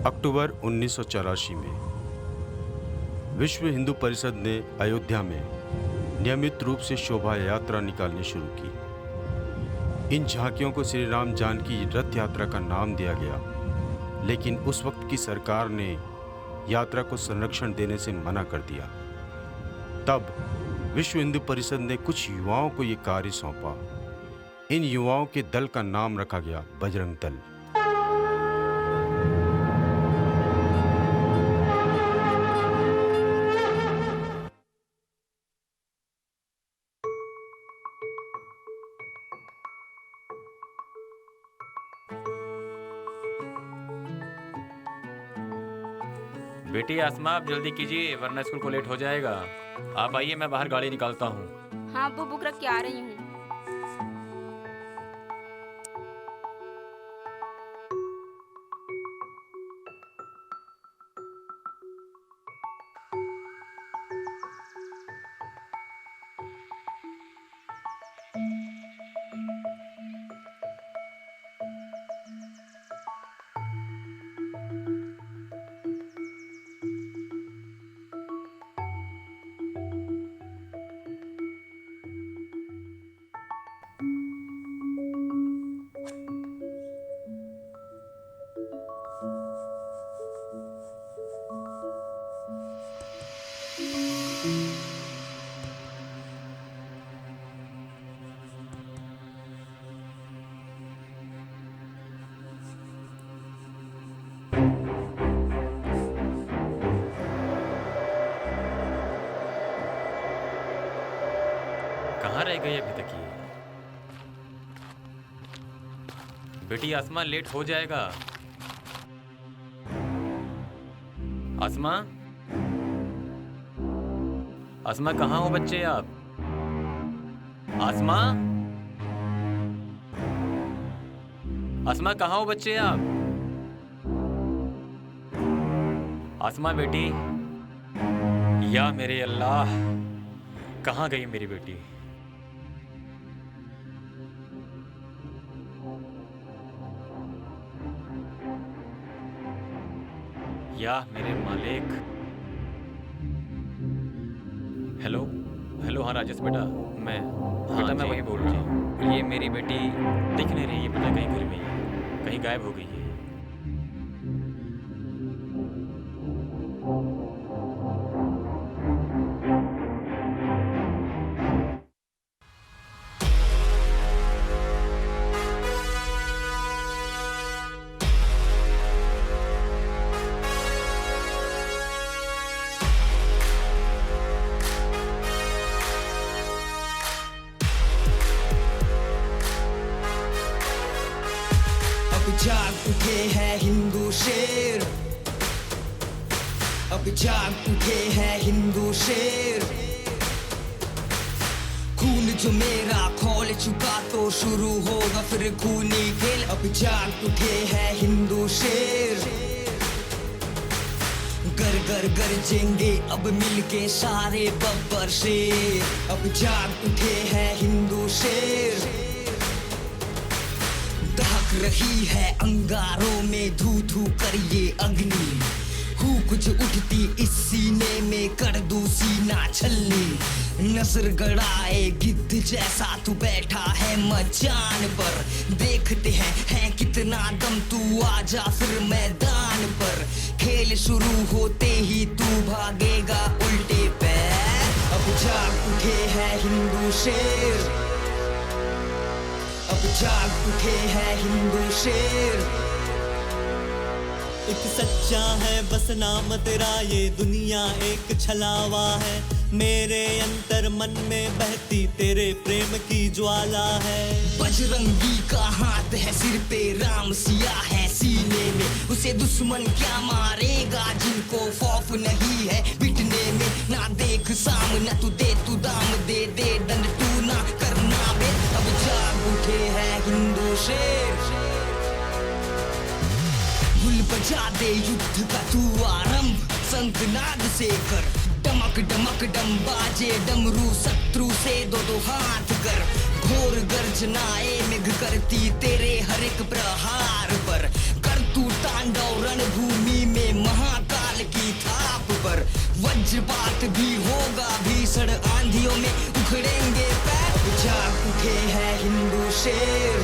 अक्टूबर 1984 में विश्व हिंदू परिषद ने अयोध्या में नियमित रूप से शोभा यात्रा निकालनी शुरू की। इन झांकियों को श्री राम जानकी रथ यात्रा का नाम दिया गया, लेकिन उस वक्त की सरकार ने यात्रा को संरक्षण देने से मना कर दिया। तब विश्व हिंदू परिषद ने कुछ युवाओं को ये कार्य सौंपा। इन युवाओं के दल का नाम रखा गया बजरंग दल। बेटी आसमा, आप जल्दी कीजिए वरना स्कूल को लेट हो जाएगा। आप आइए, मैं बाहर गाड़ी निकालता हूँ। हाँ अब्बू, बुक रख के आ रही हूँ। कहाँ रह गई अभी तक ये? बेटी आसमा, लेट हो जाएगा। आसमा, आसमा कहाँ हो बच्चे आप? आसमा, आसमा कहाँ हो बच्चे आप? आसमा बेटी, या मेरे अल्लाह, कहाँ गई मेरी बेटी? या मेरे मालिक। हेलो हेलो, हाँ राजेश बेटा, मैं बेटा मैं वही बोल रही हूँ। ये मेरी बेटी दिख नहीं रही है बेटा, कहीं घर में ही है, कहीं गायब हो गई है। जाग उठे हैं हिंदू शेर, अब जाग उठे हैं हिंदू शेर। खून जो मेरा खौल चुका तो शुरू होगा फिर खूनी खेल। अब जाग उठे हैं हिंदू शेर, गर गर गरजेंगे अब मिलके सारे बब्बर शेर। अब जाग उठे हैं हिंदू शेर, दहक रही है अंगारों में धू धू कर ये अग्नि। हूँ कुछ उठती इस सीने में कर दूं सीना छलनी। नजर गड़ाए गिद्ध जैसा तू बैठा है मचान पर। देखते हैं कितना दम, तू आजा फिर मैदान पर। खेल शुरू होते ही तू भागेगा उल्टे पैर। अब जाग उठे हैं हिंदू शेर, अब जाग उठे हैं हिंदू शेर। एक सच्चा है बस नाम तेरा, ये दुनिया एक छलावा है। मेरे अंतर मन में बहती तेरे प्रेम की ज्वाला है। बजरंगी का हाथ है सिर पे, राम सिया है सीने में। उसे दुश्मन क्या मारेगा जिनको खौफ नहीं है मिटने में। ना देख सामने तू दे, तू दाम दे दे दंड तू ना करना बे। अब जाग उठे हैं हिंदू शेर, गुल बजा दे युद्ध का तू आरंभ। शंखनाद से कर डमक डमक डम बाजे डमरू, शत्रु से दो दो हाथ कर। घोर गर्जनाएं मेघ करती तेरे हर एक प्रहार पर। कर तू तांडव रणभूमि में महाकाल की थाप पर। वज्रपात भी होगा, भीषण आंधियों में उखड़ेंगे पैर। जाग उठे हैं हिंदू शेर,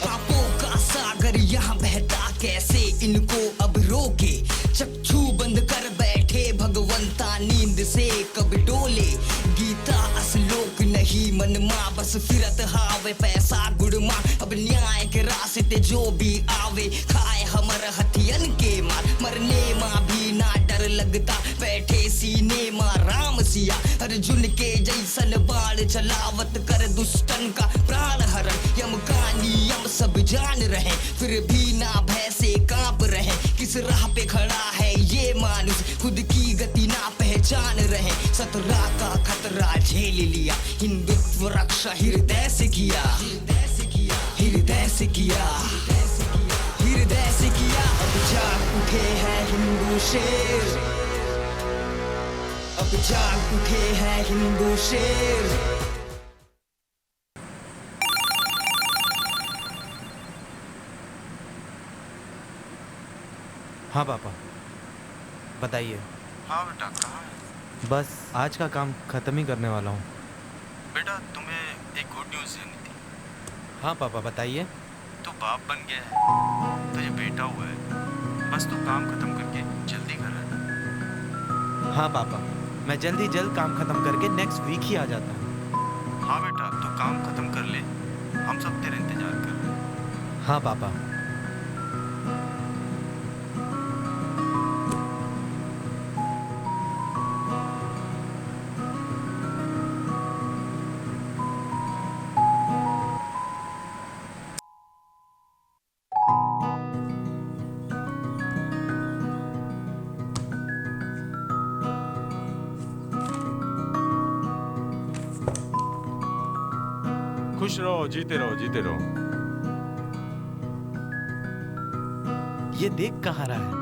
पापों का सागर यहाँ बहता कैसे इनको अब रोके। चक्षु बंद कर बैठे भगवंता नींद से कब डोले। गीता असलोक नहीं मन माँ बस फिरत हावे पैसा गुड़ माँ। अब न्याय के रास्ते जो भी आवे खाए हमर हथियन के मार। मरने माँ भी ना डर लगता बैठे सीने माँ राम सिया। अर्जुन के जैसन बाण चलावत कर दुष्टन का प्राण हरण। यम का नियम सब जान रहे फिर भी ना भय से कांप रहे। किस राह पे खड़ा है ये मानुष खुद की गति ना पहचान रहे। सतरा का खतरा झेल लिया, हिंदुत्व रक्षा हृदय से किया। हृदय से किया, हृदय से किया, हृदय से किया। अब जाग उठे हैं हिंदू शेर, अब जाग उठे हैं हिंदू शेर। हाँ पापा बताइए। हाँ बेटा, कहाँ है? बस आज का काम ख़त्म ही करने वाला हूँ। बेटा तुम्हें एक गुड न्यूज़ देनी थी। हाँ पापा बताइए। तू बाप बन गया है, तुझे बेटा हुआ है। बस तू काम खत्म करके जल्दी घर आ। हाँ पापा मैं जल्द काम ख़त्म करके नेक्स्ट वीक ही आ जाता हूँ। हाँ बेटा, तू काम खत्म कर ले, हम सब तेरा इंतजार कर रहे हैं। हाँ पापा। खुश रहो, जीते रहो, जीते रहो। ये देख कहाँ रहा है?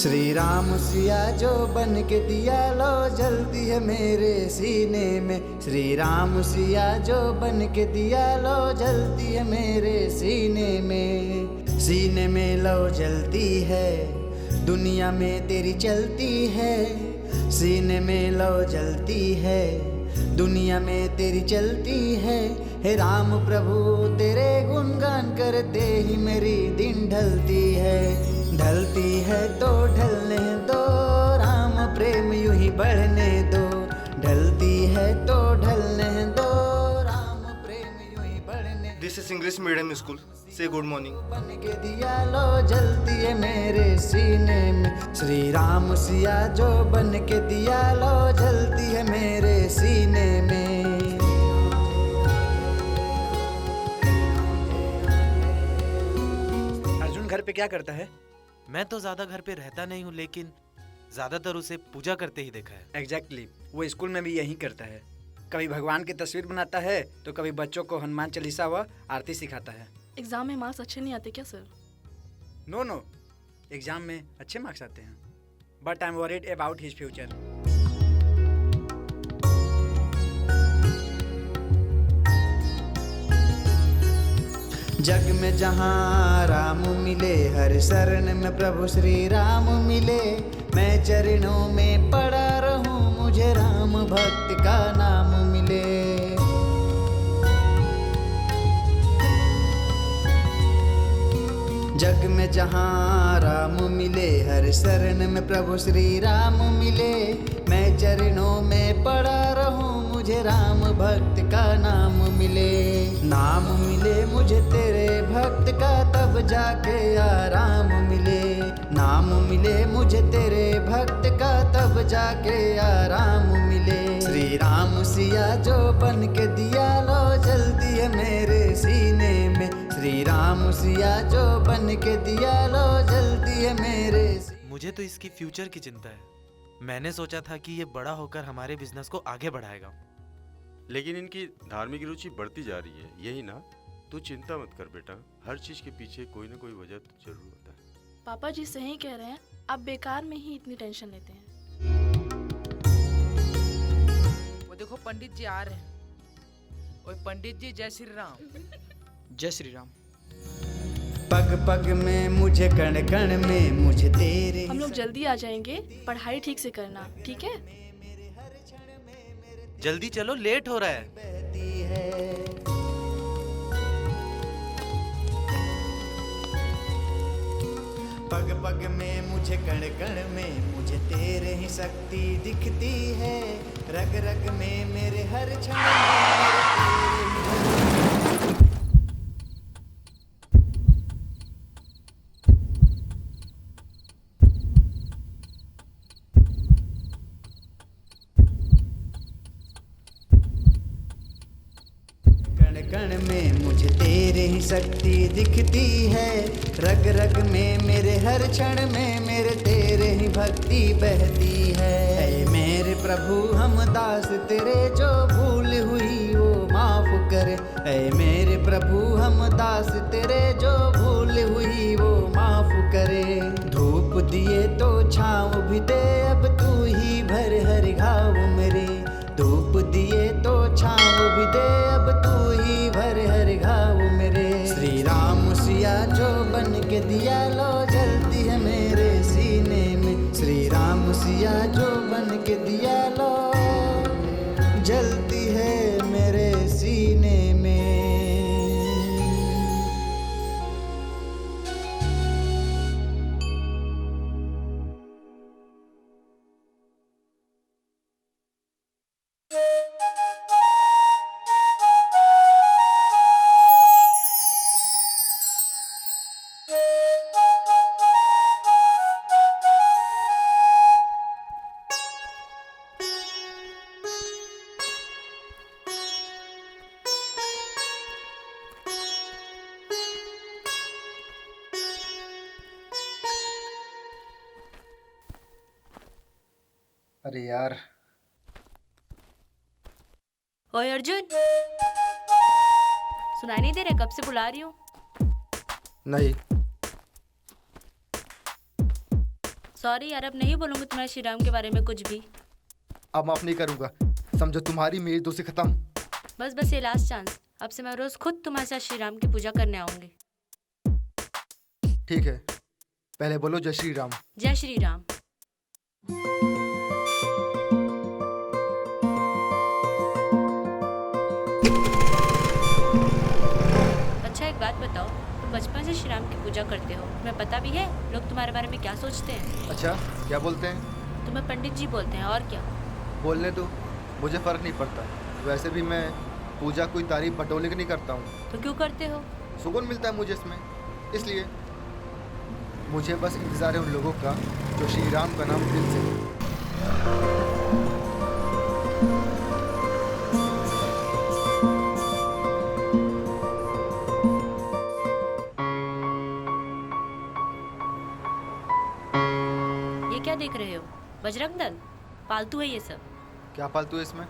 श्री राम सिया जो बन के दिया लो जलती है मेरे सीने में। श्री राम सिया जो बन के दिया लो जलती है मेरे सीने में। सीने में लो जलती है दुनिया में तेरी चलती है। सीने में लो जलती है दुनिया में तेरी चलती है। हे राम प्रभु तेरे गुणगान करते ही मेरी दिन ढलती है। ढलती है तो ढलने दो राम प्रेम यूं ही बढ़ने दो। ढलती है तो ढलने दो राम प्रेम यूं ही बढ़ने। This is English medium school, से गुड मॉर्निंग। बन के दिया लो जलती है मेरे सीने में। श्री राम सिया जो बन के दिया लो जलती है मेरे सीने में। अर्जुन घर पे क्या करता है? मैं तो ज़्यादा घर पे रहता नहीं हूँ, लेकिन ज़्यादातर उसे पूजा करते ही देखा है। एग्जैक्टली वो स्कूल में भी यही करता है। कभी भगवान की तस्वीर बनाता है तो कभी बच्चों को हनुमान चालीसा व आरती सिखाता है। एग्जाम में मार्क्स अच्छे नहीं आते क्या सर? नो एग्जाम में अच्छे मार्क्स आते हैं, but I am worried about his future. जग में जहाँ राम मिले हर शरण में प्रभु श्री राम मिले। मैं चरणों में पड़ा रहूं मुझे राम भक्त का नाम मिले। जग में जहाँ राम मिले हर शरण में प्रभु श्री राम मिले। मैं चरणों में पड़ा रहूं मुझे राम भक्त का नाम मिले। नाम मिले मुझे तेरे भक्त का तब जाके आराम मिले। नाम मिले मुझे तेरे भक्त का तब जाके आराम मिले। श्री राम सिया जो बन के दिया लो जल्दी है मेरे सीने में। श्री राम सिया जो बन के दिया लो जल्दी है मेरे मुझे तो इसकी फ्यूचर की चिंता है। मैंने सोचा था कि ये बड़ा होकर हमारे बिजनेस को आगे बढ़ाएगा। लेकिन इनकी धार्मिक रुचि बढ़ती जा रही है, यही ना? तू चिंता मत कर बेटा, हर चीज के पीछे कोई ना कोई वजह तो जरूर होता है। पापा जी सही कह रहे हैं, आप बेकार में ही इतनी टेंशन लेते हैं। वो देखो पंडित जी आ रहे हैं। ओए पंडित जी, जय श्री राम। जय श्री राम। पग पग में मुझे कण कण में मुझे तेरे हम लोग जल्दी आ जाएंगे, पढ़ाई ठीक से करना, ठीक है? जल्दी चलो, लेट हो रहा है। बहती है। पग पग में मुझे कण कण में मुझे तेरे ही शक्ति दिखती है। रग रग में मेरे हर क्षण में मेरे तेरे ही कण कण में मुझे तेरे ही शक्ति दिखती है। रग रग में मेरे हर क्षण में मेरे तेरे ही भक्ति बहती है। ऐ मेरे प्रभु हम दास तेरे, जो भूल हुई वो माफ करे। ऐ मेरे प्रभु हम दास तेरे, जो भूल हुई वो माफ करे। धूप दिए तो छाँव भी दे, अब तू ही भर हर घाव मेरे। धूप दिए तो छाँव भी दे, अब तू ही भर हर घाव मेरे। श्री राम सिया जो बन के दिया लो जलती है मेरे सीने में। श्री राम सिया जो बन के दिया लो जलती है मेरे सीने में। अरे यार, ओए अर्जुन, सुनाई नहीं दे रहा? कब से बुला रही हूँ। नहीं। सॉरी यार, अब नहीं बोलूंगी तुम्हारे श्री राम के बारे में कुछ भी। अब माफ नहीं करूंगा, समझो तुम्हारी मेरी दोस्ती खत्म। बस बस ये लास्ट चांस। अब से मैं रोज खुद तुम्हारे साथ श्री राम की पूजा करने आऊंगी। ठीक है, पहले बोलो जय श्री राम। जय श्री राम। अच्छा एक बात बताओ, तुम बचपन से श्री राम की पूजा करते हो, तुम्हें पता भी है लोग तुम्हारे बारे में क्या सोचते हैं? अच्छा, क्या बोलते हैं? तुम्हें पंडित जी बोलते हैं, और क्या? बोलने दो, मुझे फर्क नहीं पड़ता। वैसे भी मैं पूजा कोई तारीफ बटोले की नहीं करता हूँ। तो क्यों करते हो? सुकून मिलता है मुझे इसमें, इसलिए। मुझे बस इंतज़ार है उन लोगों का जो श्री राम का नाम दिल से। ये क्या देख रहे हो? बजरंग दल? पालतू है ये सब। क्या फालतू है इसमें?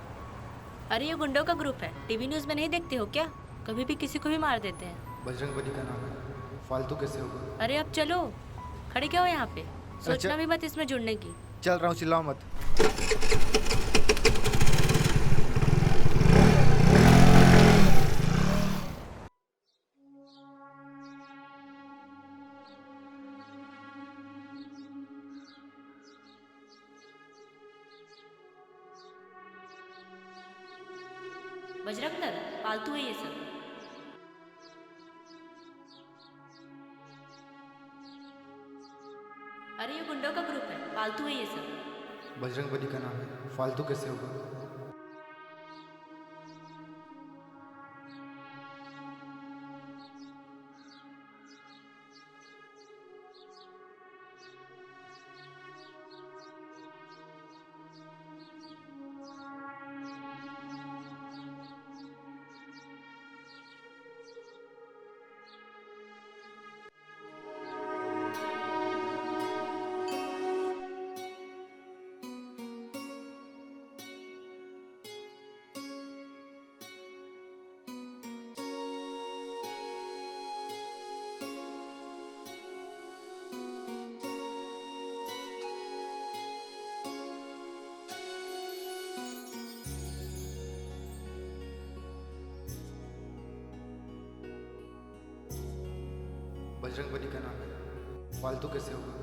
अरे ये गुंडों का ग्रुप है, टीवी न्यूज़ में नहीं देखते हो क्या? कभी भी किसी को भी मार देते हैं। बजरंग बली का नाम है, फालतू कैसे होगा? अरे अब चलो, खड़े क्या हो यहाँ पे? सोचना अच्छा। भी मत इसमें जुड़ने की। चल रहा हूँ, चिल्लाओ मत। बजरंग दल? पालतू है ये सब। अरे ये गुंडों का ग्रुप है, पालतू है ये सब। बजरंग बली का नाम है, फालतू कैसे होगा? बजरंगबली का नाम है, फालतू कैसे होगा?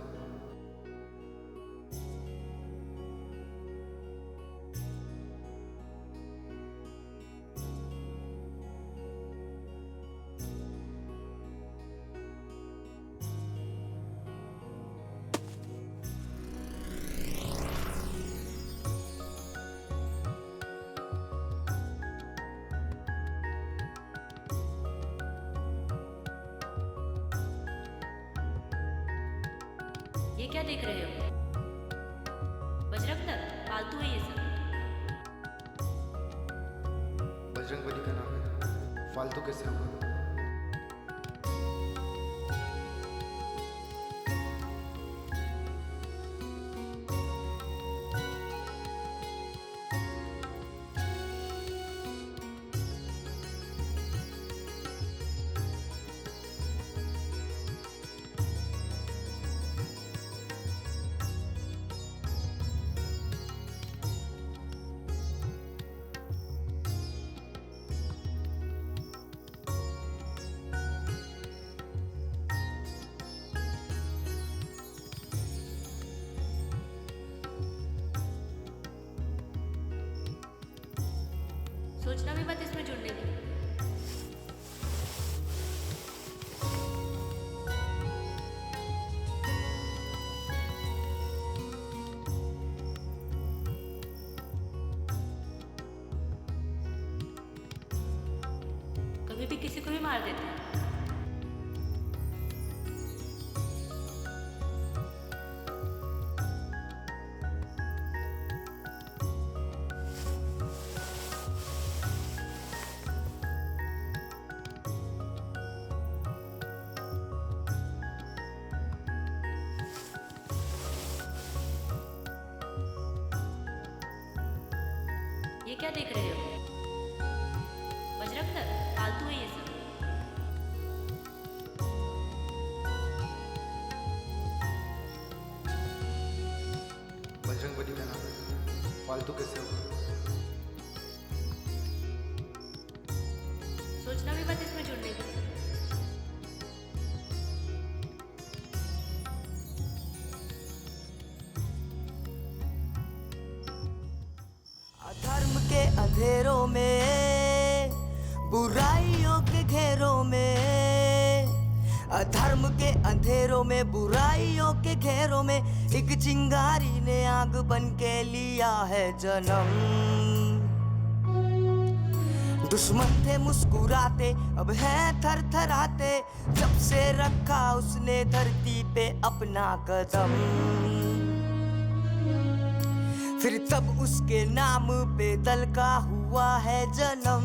ये क्या देख रहे हो? बजरंग दल, फालतू है ये सब। बजरंगबली का नाम है, फालतू कैसे होगा? सोचना भी मत इसमें जुड़ने की। कभी भी किसी को भी मार देते हैं। ये क्या देख रहे हो? बजरंग दल, फालतू है ये सब। बजरंगबली का नाम है, फालतू कैसे होगा? सोचना भी मत इसमें जुड़ने की। अधर्म के अंधेरों में, बुराइयों के घेरों में, अधर्म के अंधेरों में, बुराइयों के घेरों में, एक चिंगारी ने आग बन के लिया है जन्म। दुश्मन थे मुस्कुराते, अब है थरथराते, जब से रखा उसने धरती पे अपना कदम। फिर तब उसके नाम पे दल का हुआ है जन्म।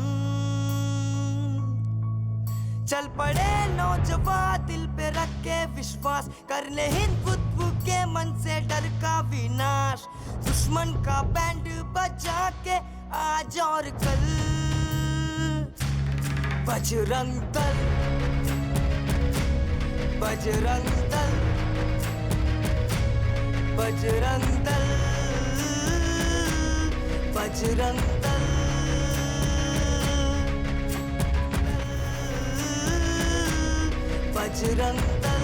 चल पड़े नौजवान दिल पे रख के विश्वास, करने हिंदुत्व के मन से डर का विनाश। दुश्मन का बैंड बजा के आज और कल, बजरंग दल, बजरंग दल, बजरंग दल, बजरंग दल, बजरंग दल।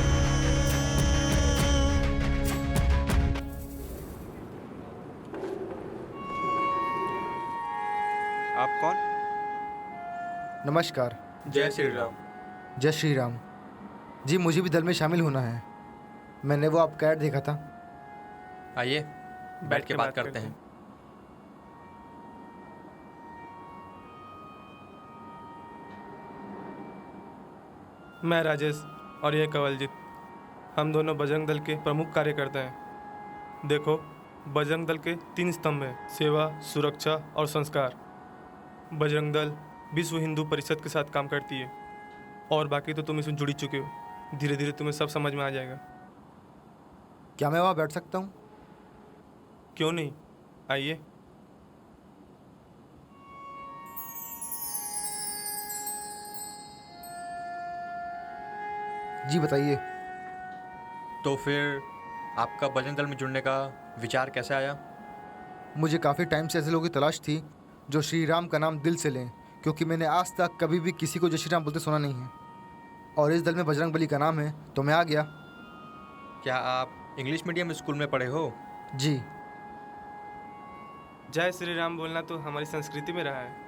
आप कौन? नमस्कार। जय श्री राम। जय श्री राम जी, मुझे भी दल में शामिल होना है। मैंने वो आपका ऐड देखा था। आइए बैठ के बात करते हैं। मैं राजेश और ये कवलजीत, हम दोनों बजरंग दल के प्रमुख कार्यकर्ता हैं। देखो, बजरंग दल के 3 स्तंभ हैं: सेवा, सुरक्षा और संस्कार। बजरंग दल विश्व हिंदू परिषद के साथ काम करती है और बाकी तो तुम इसमें जुड़ी चुके हो। धीरे धीरे तुम्हें सब समझ में आ जाएगा। क्या मैं वहाँ बैठ सकता हूँ? क्यों नहीं, आइए। जी बताइए। तो फिर आपका बजरंग दल में जुड़ने का विचार कैसे आया? मुझे काफ़ी टाइम से ऐसे लोगों की तलाश थी जो श्री राम का नाम दिल से लें, क्योंकि मैंने आज तक कभी भी किसी को जय श्री राम बोलते सुना नहीं है। और इस दल में बजरंग बली का नाम है, तो मैं आ गया। क्या आप इंग्लिश मीडियम स्कूल में पढ़े हो? जी। जय श्री राम बोलना तो हमारी संस्कृति में रहा है।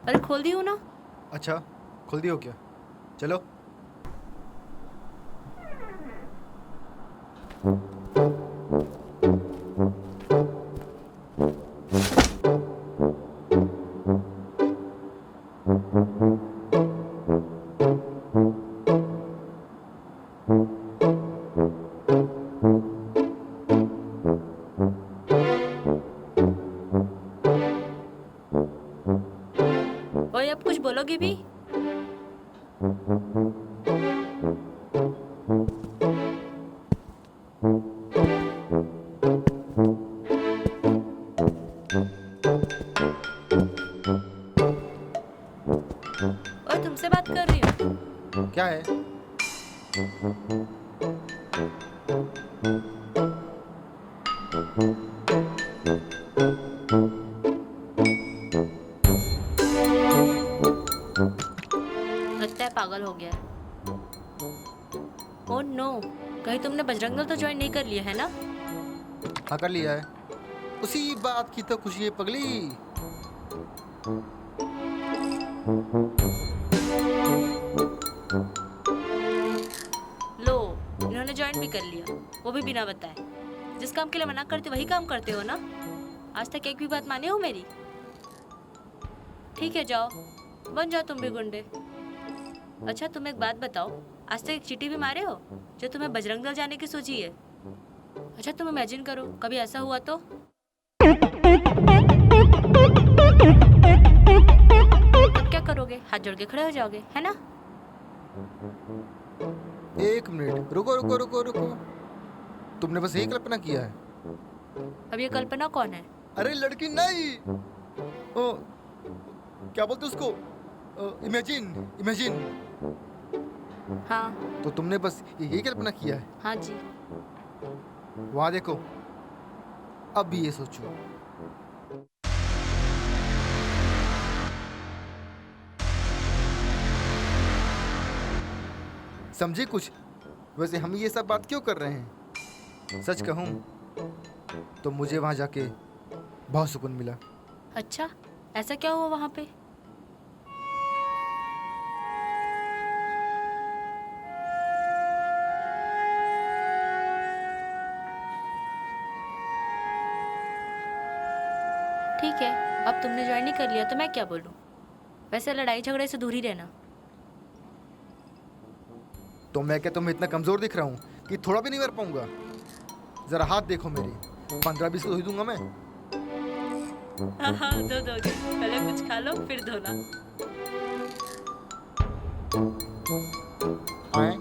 अरे खोल दी हूँ ना। अच्छा, खुल दी हो क्या? चलो। ओए अब कुछ बोलोगे भी? ओए तुमसे बात कर रही हूँ। क्या है? लगता है पागल हो गया है। ओह नो, कहीं तुमने बजरंग दल तो ज्वाइन नहीं कर लिया है ना? हाँ, कर लिया है। उसी बात की तो खुशी है पगली। लो, इन्होंने ज्वाइन भी कर लिया, वो भी बिना बताए। जिस काम के लिए मना करते वही काम करते हो ना? आज तक एक भी बात माने हो मेरी? ठीक है, जाओ बन जाओ तुम भी गुंडे। अच्छा तुम एक बात बताओ, आज तक एक चींटी भी मारे हो जो तुम्हें बजरंग दल जाने की सोची है? अच्छा तुम इमेजिन करो कभी ऐसा हुआ तो? तब क्या करोगे? हाथ जोड़ के खड़े हो जाओगे, है ना? एक मिनट, रुको रुको रुको रुको। तुमने बस यही कल्पना किया है? अब ये कल्पना कौन है? अरे लड़की नहीं, ओ, क्या बोलते उसको? Imagine, imagine. हाँ। तो तुमने बस यही कल्पना किया है? हाँ जी। वहां देखो, अब भी ये सोचो। समझे कुछ? वैसे हम ये सब बात क्यों कर रहे हैं? सच कहूं तो मुझे वहां जाके बहुत सुकून मिला। अच्छा, ऐसा क्या हुआ वहां पे? ठीक है, अब तुमने ज्वाइन नहीं कर लिया तो मैं क्या बोलूं? वैसे लड़ाई झगड़े से दूर ही रहना। तो मैं क्या तुम्हें इतना कमजोर दिख रहा हूँ कि थोड़ा भी नहीं कर पाऊंगा? जरा हाथ देखो मेरे, 15-20 को धो दूंगा मैं। हाँ धो दोगे, पहले कुछ खा लो फिर धोना। आए?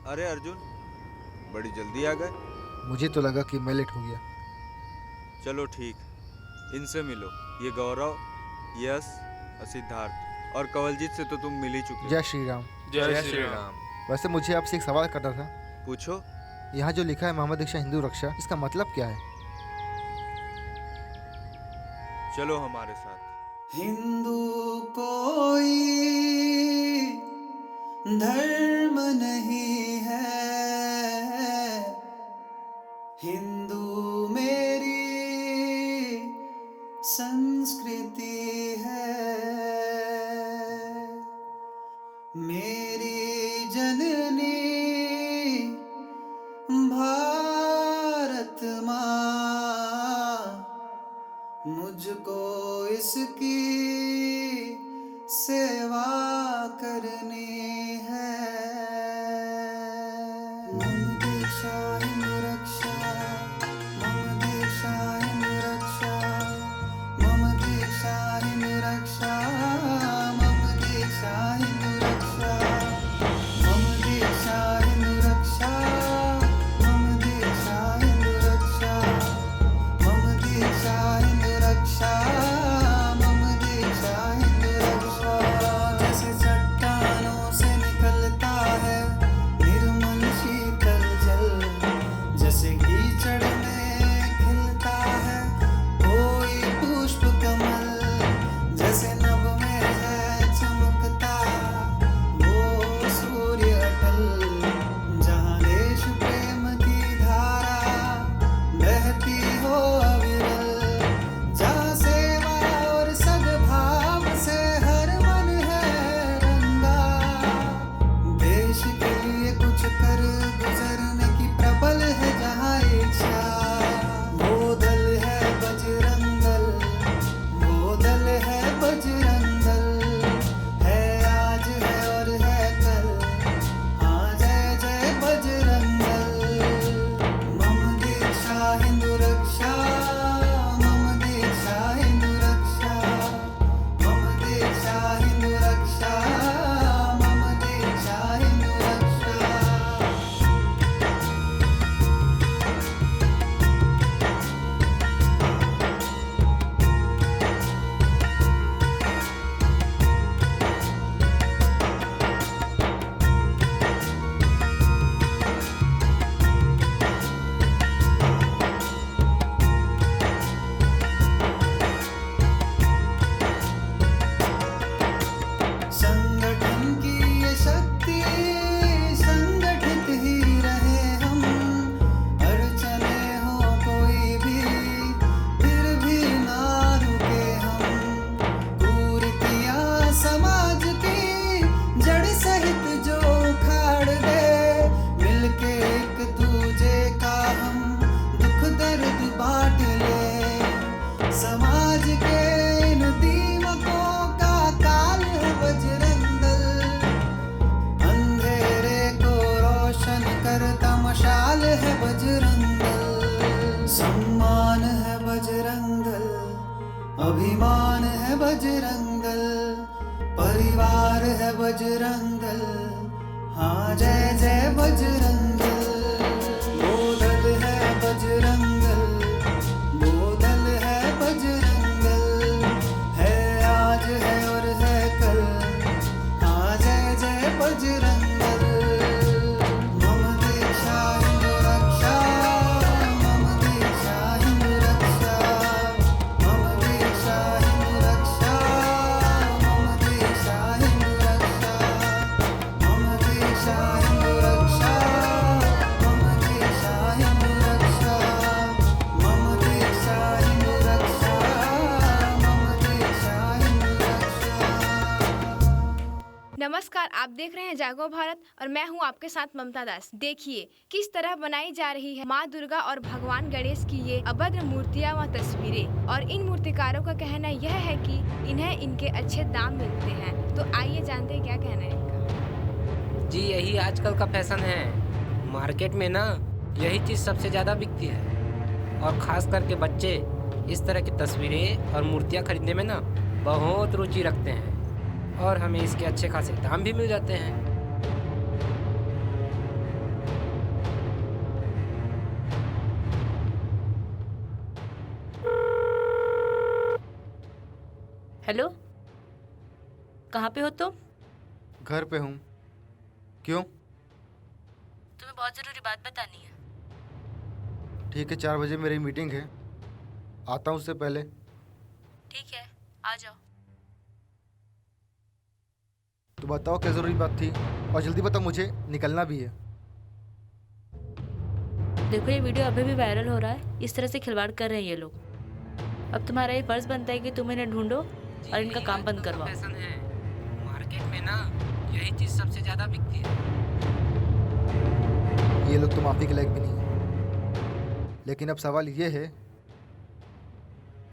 अरे अर्जुन, बड़ी जल्दी आ गए। मुझे तो लगा कि मैं लेट हो गया। चलो ठीक, इनसे मिलो। ये गौरव, यश, सिद्धार्थ और कंवलजीत से तो तुम मिल ही चुके हो। जय श्री राम। जय श्री राम। वैसे मुझे आपसे एक सवाल करना था। पूछो। यहाँ जो लिखा है मोहम्मद दीक्षा हिंदू रक्षा, इसका मतलब क्या है? चलो हमारे साथ। हिंदू कोई धर्म नहीं है, हिंदू मेरी संस्कृति है। मेरी जननी भारत माँ, मुझको इसकी सेवा करनी है। मम दीक्षा हिंदू रक्षा, मम दीक्षा हिंदू रक्षा, मम दीक्षा हिंदू रक्षा, मम दीक्षा हिंदू रक्षा, मम दीक्षा हिंदू रक्षा, मम दीक्षा हिंदू रक्षा, मम दीक्षा हिंदू रक्षा, मम दीक्षा हिंदू रक्षा। जैसे चट्टानों से निकलता है निर्मल शीतल जल, जैसे कीचड़ में खिलता है कोई पुष्प कमल, जैसे नभ में है चमकता वो सूर्य अटल, जहाँ देश प्रेम की धारा बहती हो अविरल, जहाँ सेवा और सद्भाव से हर मन है रंगा। देश के लिए कुछ कर गुजरने की प्रबल है जहाँ इच्छा, वो दल है बजरंग दल, वो दल है बजरंग दल, है आज है और है कल, हाँ जय जय बजरंग दल। मम दीक्षा हिंदू रक्षा, मम दीक्षा हिंदू रक्षा, मम दीक्षा हिंदू रक्षा, मम दीक्षा हिंदू रक्षा। संगठन की ये शक्ति, संगठित ही रहे हम, अड़चने हो कोई भी फिर भी ना रुके हम। कुरीतियाँ समाज की जड़ सहित जो उखाड़ दे, मिलके एक दूजे का हम दुख दर्द बांट ले। समाज के इन दीमकों का काल है बजरंग दल, अंधेरे को रोशन करता मशाल है बजरंग दल। सम्मान है बजरंग दल, अभिमान है बजरंग दल, परिवार है बजरंग दल, हाँ जय जय बजरंग दल। वो दल है बजरंग दल, वो दल है बजरंग दल, है आज है और है कल, हाँ जय जय बजरंग दल। मम दीक्षा हिंदू रक्षा, मम दीक्षा हिंदू रक्षा, मम दीक्षा हिंदू रक्षा, मम दीक्षा हिंदू रक्षा, मम दीक्षा हिंदू रक्षा, मम दीक्षा हिंदू रक्षा, मम दीक्षा हिंदू रक्षा, मम दीक्षा हिंदू रक्षा। नमस्कार, आप देख रहे हैं जागो भारत और मैं हूं आपके साथ ममता दास। देखिए किस तरह बनाई जा रही है माँ दुर्गा और भगवान गणेश की ये अभद्र मूर्तियाँ व तस्वीरें। और इन मूर्तिकारों का कहना यह है कि इन्हें इनके अच्छे दाम मिलते हैं। तो आइए जानते हैं क्या कहना है इनका। जी यही आजकल का फैशन है। मार्केट में ना यही चीज़ सबसे ज़्यादा बिकती है और ख़ास करके बच्चे इस तरह की तस्वीरें और मूर्तियाँ खरीदने में ना बहुत रुचि रखते हैं और हमें इसके अच्छे खासे दाम भी मिल जाते हैं। हेलो, कहाँ पे हो तुम? घर पे हूँ। क्यों? तुम्हें बहुत ज़रूरी बात बतानी है। ठीक है, 4 बजे मेरी मीटिंग है, आता हूँ उससे पहले। ठीक है, आ जाओ। तो बताओ क्या ज़रूरी बात थी, और जल्दी बताओ, मुझे निकलना भी है। देखो ये वीडियो अभी भी वायरल हो रहा है, इस तरह से खिलवाड़ कर रहे हैं ये लोग। अब तुम्हारा ये फर्ज बनता है कि तुम इन्हें ढूंढो और इनका काम बंद करवाओ। फैशन है, मार्केट में ना यही चीज सबसे ज्यादा बिकती है। ये लोग तो माफ़ी के लायक भी नहीं है। लेकिन अब सवाल ये है,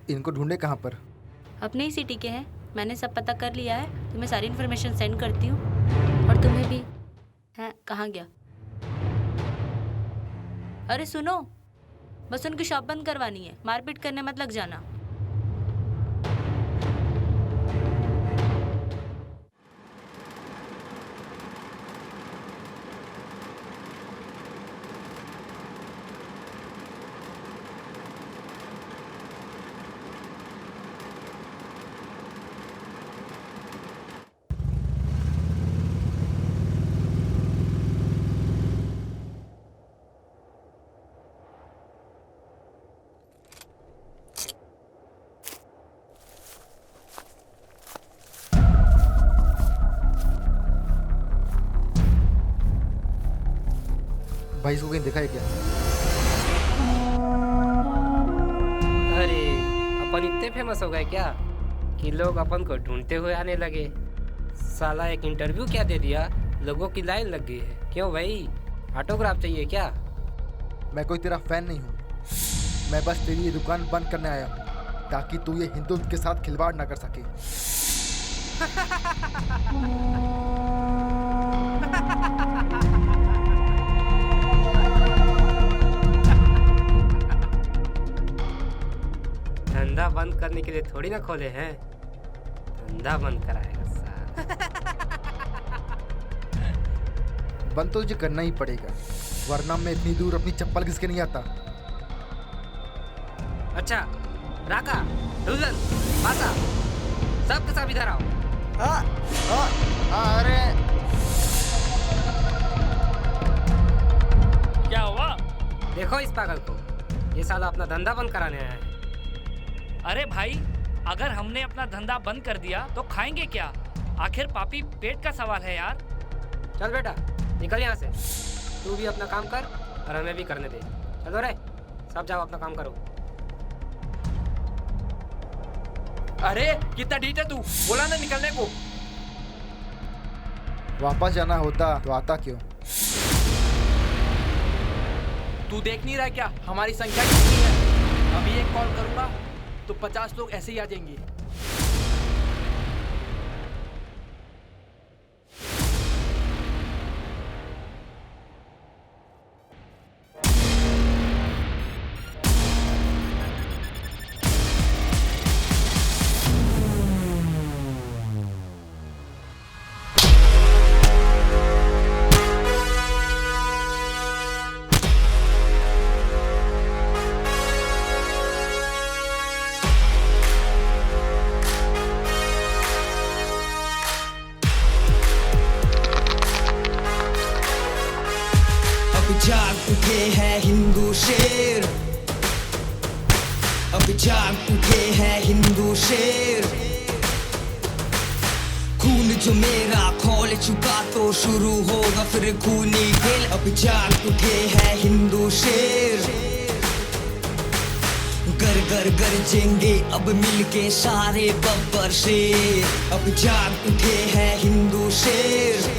इनको ढूंढे कहाँ पर? अपने ही सिटी के हैं, मैंने सब पता कर लिया है। तुम्हें सारी इन्फॉर्मेशन सेंड करती हूँ और तुम्हें भी। हैं, कहाँ गया? अरे सुनो, बस उनकी शॉप बंद करवानी है, मारपीट करने मत लग जाना। भाई इसको कहीं देखा है क्या? अरे अपन इतने फेमस हो गए क्या कि लोग अपन को ढूंढते हुए आने लगे। साला एक इंटरव्यू क्या दे दिया, लोगों की लाइन लग गई है। क्यों भाई, ऑटोग्राफ चाहिए क्या? मैं कोई तेरा फैन नहीं हूँ, मैं बस तेरी ये दुकान बंद करने आया हूँ ताकि तू ये हिंदुत्व के साथ खिलवाड़ ना कर सके। धंधा बंद करने के लिए थोड़ी ना खोले हैं, धंधा बंद कराएगा साला। बंद तो तुझे करना ही पड़ेगा, वरना मैं इतनी दूर अपनी चप्पल घिसके नहीं आता। अच्छा, राका, दुल्हन, माता, सबके सब इधर आओ। अरे क्या हुआ? देखो इस पागल को, ये साला अपना धंधा बंद कराने आया है। अरे भाई, अगर हमने अपना धंधा बंद कर दिया तो खाएंगे क्या? आखिर पापी पेट का सवाल है यार। चल बेटा, निकल यहाँ से। तू भी अपना काम कर और हमें भी करने दे। चलो रे, सब जाओ अपना काम करो। अरे कितना ढीठ है तू, बोला ना निकलने को। वापस जाना होता तो आता क्यों? तू देख नहीं रहा क्या हमारी संख्या कितनी है? अभी एक कॉल करूंगा तो 50 लोग ऐसे ही आ जाएंगे। जाग उठे हैं हिंदू शेर, अब जाग उठे हैं हिंदू शेर। खून जो मेरा खोल चुका तो शुरू होगा फिर खूनी खेल। अब जाग उठे हैं हिंदू शेर, गर गर गरजेंगे अब मिलके सारे बब्बर शेर। अब जाग उठे हैं हिंदू शेर,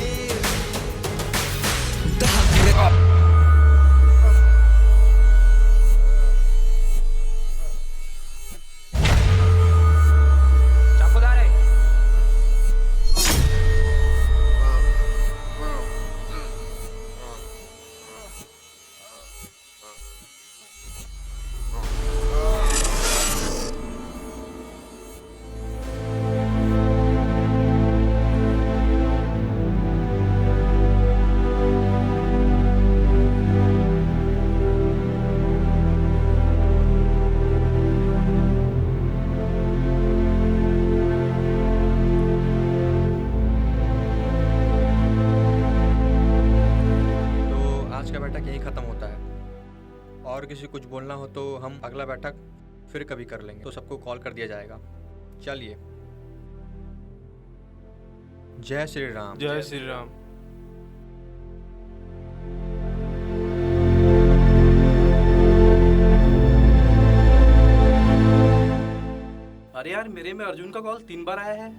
और किसी कुछ बोलना हो तो हम अगला बैठक फिर कभी कर लेंगे, तो सबको कॉल कर दिया जाएगा। चलिए, जय श्री राम। जय श्री राम। अरे यार, मेरे में अर्जुन का कॉल 3 बार आया है।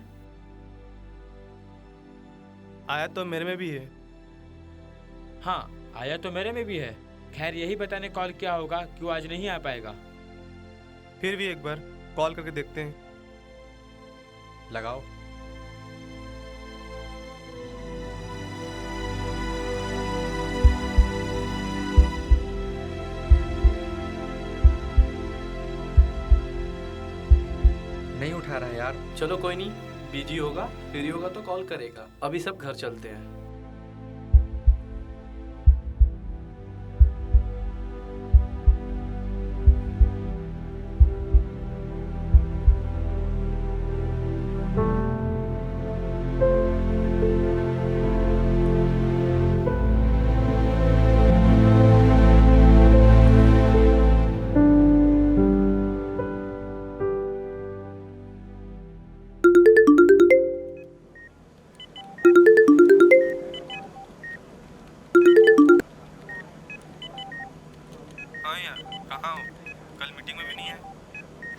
आया तो मेरे में भी है। हाँ, आया तो मेरे में भी है। खैर, यही बताने कॉल किया होगा कि वो आज नहीं आ पाएगा। फिर भी एक बार कॉल करके देखते हैं। लगाओ। नहीं उठा रहा है यार। चलो कोई नहीं, बिजी होगा, फ्री होगा तो कॉल करेगा। अभी सब घर चलते हैं।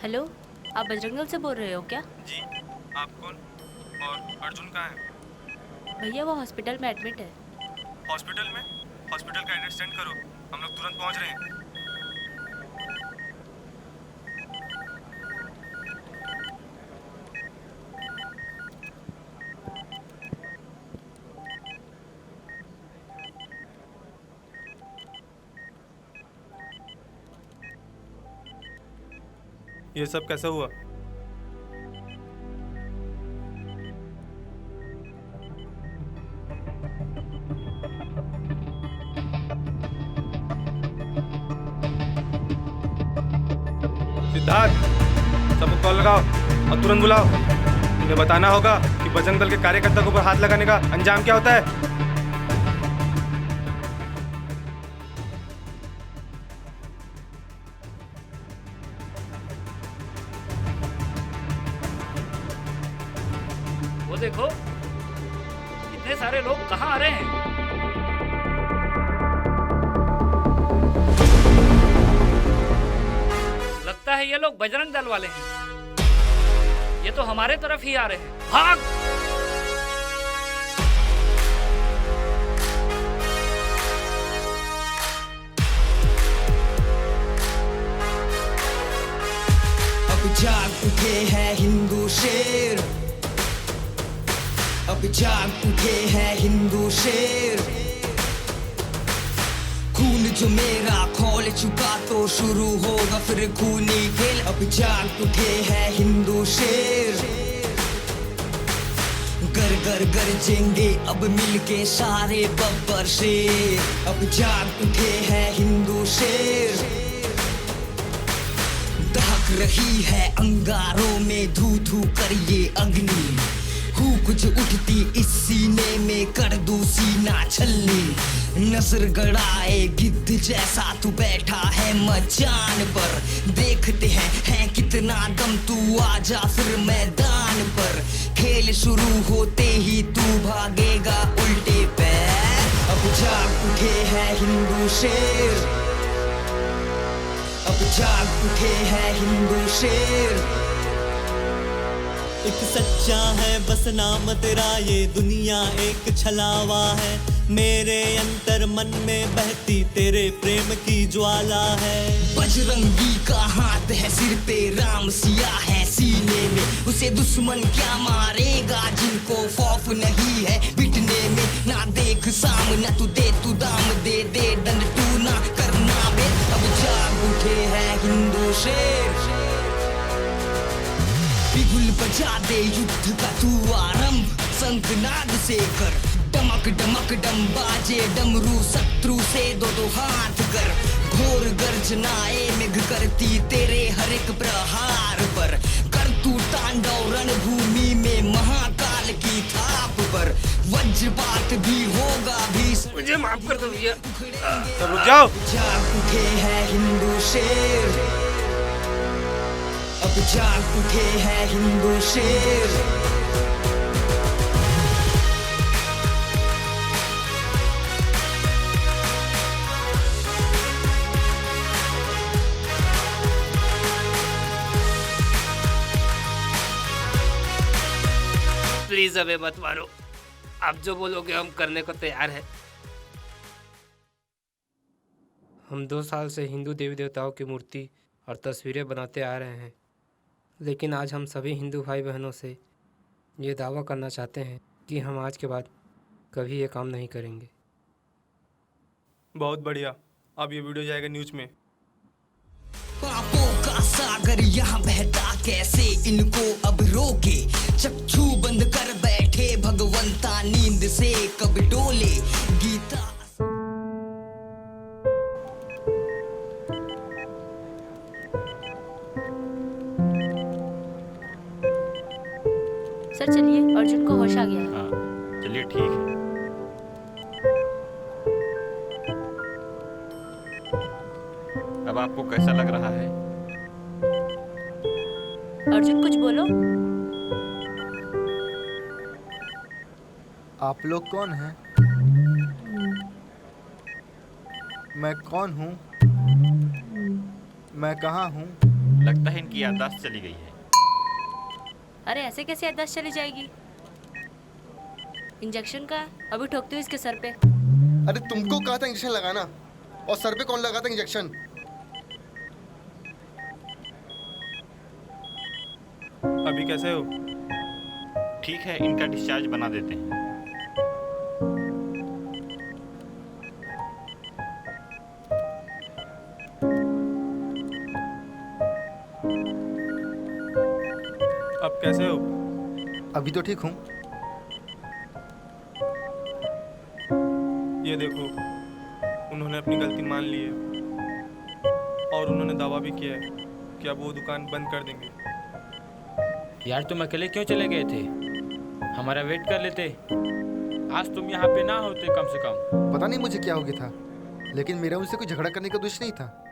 हेलो, आप बजरंग दल से बोल रहे हो क्या? जी, आप कौन? और अर्जुन कहाँ है? भैया वो हॉस्पिटल में एडमिट है। हॉस्पिटल में? हॉस्पिटल का एड्रेस सेंड करो, हम लोग तुरंत पहुँच रहे हैं। ये सब कैसे हुआ? सिद्धार्थ, सबको कॉल लगाओ और तुरंत बुलाओ। उन्हें बताना होगा कि बजरंग दल के कार्यकर्ता के ऊपर हाथ लगाने का अंजाम क्या होता है। वो देखो, इतने सारे लोग कहाँ आ रहे हैं। लगता है ये लोग बजरंग दल वाले हैं। ये तो हमारे तरफ ही आ रहे हैं। भाग! अब जाग उठे हैं हिंदू शेर, अब जाग उठे हैं हिंदू शेर। खून जो मेरा खोल चुका तो शुरू होगा फिर खूनी खेल। अब जाग उठे हैं हिंदू शेर, गर गर गरजेंगे अब मिलके सारे बब्बर शेर। अब जाग उठे हैं हिंदू शेर, दहक रही है अंगारों में धू धू कर ये अग्नि। हुक जो उठती इस सीने में कर दूं सीना छलनी। नजर गड़ाए गिद्ध जैसा तू बैठा है मचान पर। देखते हैं कितना दम, तू आजा फिर मैदान पर। खेल शुरू होते ही तू भागेगा उल्टे पैर। अब जाग उठे हैं हिंदू शेर, अब जाग उठे हैं हिंदू शेर। एक सच्चा है बस नाम तेरा, ये दुनिया एक छलावा है। मेरे अंतर मन में बहती तेरे प्रेम की ज्वाला है। बजरंगी का हाथ है सिर पे, राम सिया है सीने में। उसे दुश्मन क्या मारेगा जिनको खौफ नहीं है पिटने में। ना देख सामने तू दे तू दाम, दे दे दंड तू ना करना बे। अब जाग उठे हैं हिंदू शेर, बिगुल बजा दे युद्ध का तू आरंभ। शंखनाद से कर डमक डमक डम बाजे डमरू, शत्रु से दो हाथ कर। घोर गर्जनाए मेघ करती तेरे हर एक प्रहार पर। कर तू तांडव रणभूमि में महाकाल की थाप पर। वज्रपात भी होगा भी, मुझे माफ माफ कर दो भैया। तो रुक जाओ। जाग उठे हैं हिंदू शेर, अब जाग उठे हैं हिंदू शेर। प्लीज हमें मत मारो, आप जो बोलोगे हम करने को तैयार है। हम 2 साल से हिंदू देवी देवताओं की मूर्ति और तस्वीरें बनाते आ रहे हैं, लेकिन आज हम सभी हिंदू भाई बहनों से ये दावा करना चाहते हैं कि हम आज के बाद कभी ये काम नहीं करेंगे। बहुत बढ़िया, अब ये वीडियो जाएगा न्यूज में। पापों का सागर यहाँ बहता कैसे इनको अब रोके, चक्षु बंद कर बैठे भगवंता नींद से कब डोले। गीता सर चलिए, अर्जुन को होश आ गया। हाँ चलिए ठीक है। अब आपको कैसा लग रहा है? अर्जुन कुछ बोलो। आप लोग कौन हैं? मैं कौन हूँ? मैं कहाँ हूँ? लगता है इनकी याददाश्त चली गई है। अरे ऐसे कैसे याददाश्त चली जाएगी? इंजेक्शन का अभी ठोकती हूँ इसके सर पे। अरे तुमको कहा था इंजेक्शन लगाना, और सर पे कौन लगाता इंजेक्शन? अभी कैसे हो? ठीक है, इनका डिस्चार्ज बना देते हैं। अब कैसे हो? अभी तो ठीक हूँ। ये देखो, उन्होंने अपनी गलती मान ली है और उन्होंने दावा भी किया है कि अब वो दुकान बंद कर देंगे। यार तुम अकेले क्यों चले गए थे? हमारा वेट कर लेते, आज तुम यहाँ पे ना होते कम से कम। पता नहीं मुझे क्या हो गया था, लेकिन मेरा उनसे कोई झगड़ा करने का उद्देश्य नहीं था।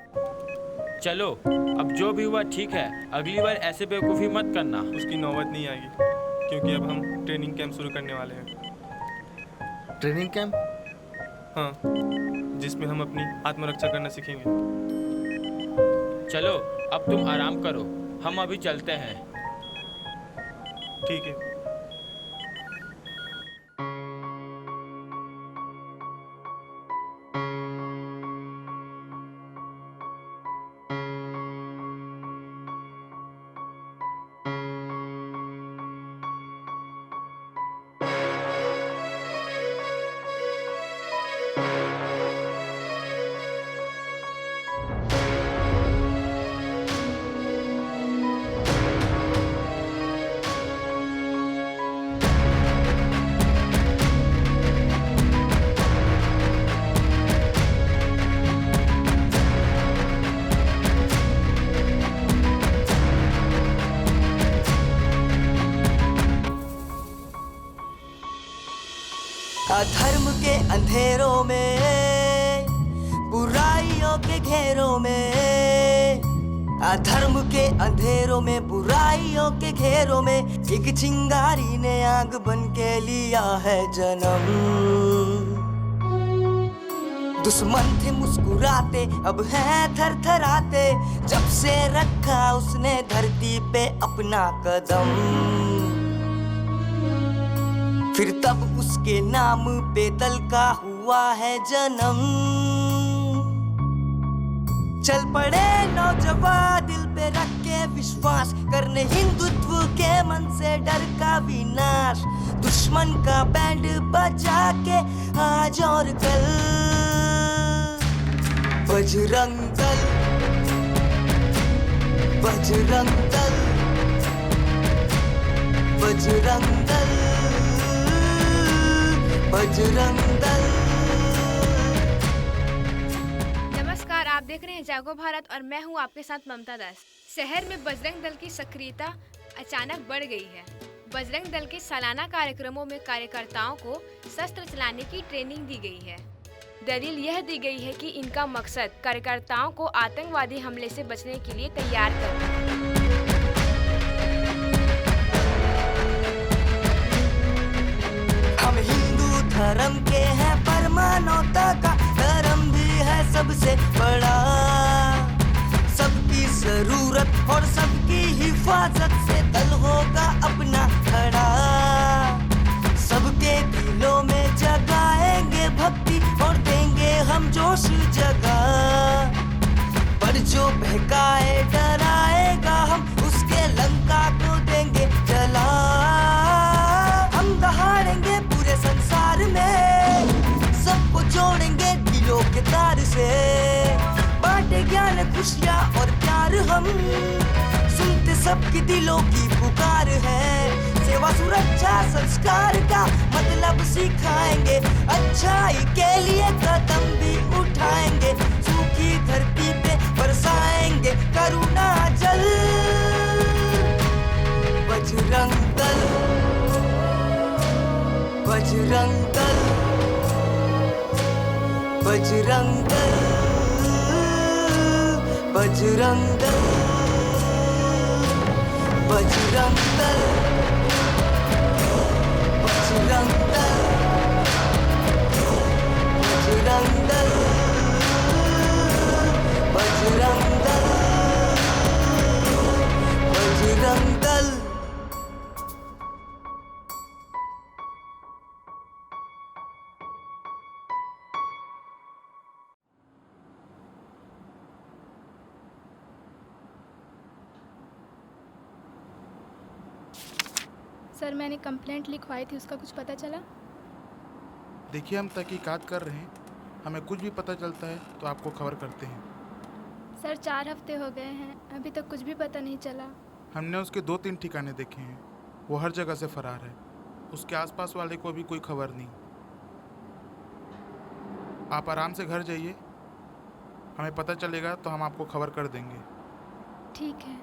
चलो अब जो भी हुआ ठीक है, अगली बार ऐसे बेवकूफ़ी मत करना। उसकी नौबत नहीं आएगी, क्योंकि अब हम ट्रेनिंग कैंप शुरू करने वाले हैं। Training camp? हाँ, जिसमें हम अपनी आत्मरक्षा करना सीखेंगे। चलो अब तुम आराम करो, हम अभी चलते हैं। ठीक है। अधर्म के अंधेरों में, बुराइयों के घेरों में, अधर्म के अंधेरों में, बुराइयों के घेरों में, एक चिंगारी ने आग बन के लिया है जन्म। दुश्मन थे मुस्कुराते, अब हैं थरथराते, जब से रखा उसने धरती पे अपना कदम। फिर तब उसके नाम पे दल का हुआ है जन्म। चल पड़े नौजवान दिल पे रख के विश्वास, करने हिंदुत्व के मन से डर का विनाश। दुश्मन का बैंड बजा के आज और कल, बजरंग दल, बजरंग दल, बजरंग दल, बजरंग दल। नमस्कार, आप देख रहे हैं जागो भारत और मैं हूं आपके साथ ममता दास। शहर में बजरंग दल की सक्रियता अचानक बढ़ गई है। बजरंग दल के सालाना कार्यक्रमों में कार्यकर्ताओं को शस्त्र चलाने की ट्रेनिंग दी गई है। दलील यह दी गई है कि इनका मकसद कार्यकर्ताओं को आतंकवादी हमले से बचने के लिए तैयार करना है। हम हिंदू धर्म के हैं पर मानवता का धर्म भी है सबसे बड़ा। सबकी जरूरत और सबकी हिफाजत से दल होगा अपना खड़ा। सबके दिलों में जगाएंगे भक्ति और देंगे हम जोश जगा। पर जो बहकाए डराएगा हम उसके लंका को देंगे जला। हम दहाड़ेंगे पूरे संसार में, सबको जोड़ेंगे दिलों के तार से। बांटे ज्ञान खुशियाँ और प्यार हम, सुनते सबकी दिलों की पुकार है। सेवा सुरक्षा संस्कार का मतलब सिखाएंगे, अच्छाई के लिए कदम भी उठाएंगे। सूखी धरती पे बरसाएंगे करुणा जल। बजरंग दल, बजरंग दल, बजरंग दल, बजरंग दल, बजरंग दल, बजरंग दल, बजरंग दल, बजरंग दल, बजरंग दल। सर मैंने कंप्लेंट लिखवाई थी, उसका कुछ पता चला? देखिए हम तहकीकात कर रहे हैं, हमें कुछ भी पता चलता है तो आपको खबर करते हैं। सर 4 हफ्ते हो गए हैं, अभी तक कुछ भी पता नहीं चला। हमने उसके 2-3 ठिकाने देखे हैं, वो हर जगह से फरार है। उसके आसपास वाले को भी कोई खबर नहीं। आप आराम से घर जाइए, हमें पता चलेगा तो हम आपको खबर कर देंगे। ठीक है।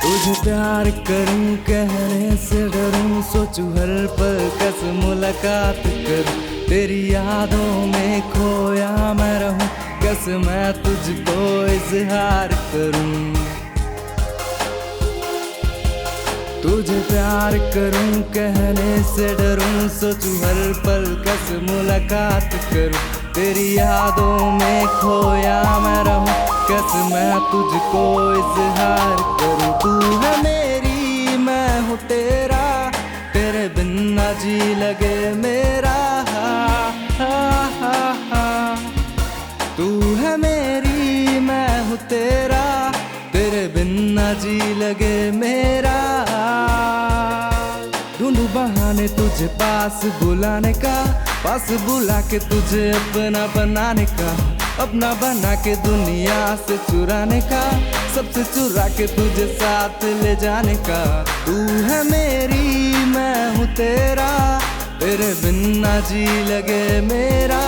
तुझे प्यार करूं कहने से डरूं, सोचूं हर पल कैसे मुलाकात करूं। तेरी यादों में खोया मैं रहूं, कैसे मैं तुझको इजहार करूं। तुझे प्यार करूं कहने से डरूं, सोचूं हर पल कैसे मुलाकात करूं। तेरी यादों में खोया मैं रहूं, कैसे मैं तुझको इजहार करूं। तू है मेरी मैं हूँ तेरा, तेरे बिन ना जी लगे मेरा। तू है मेरी मैं हूँ तेरा, तेरे बिन ना जी लगे मेरा। ढूंढूं बहाने तुझे पास बुलाने का, पास बुला के तुझे अपना बनाने का, अपना बना के दुनिया से चुराने का, सबसे चुरा के तुझे साथ ले जाने का। तू है मेरी मैं हूँ तेरा, तेरे बिन ना जी लगे मेरा।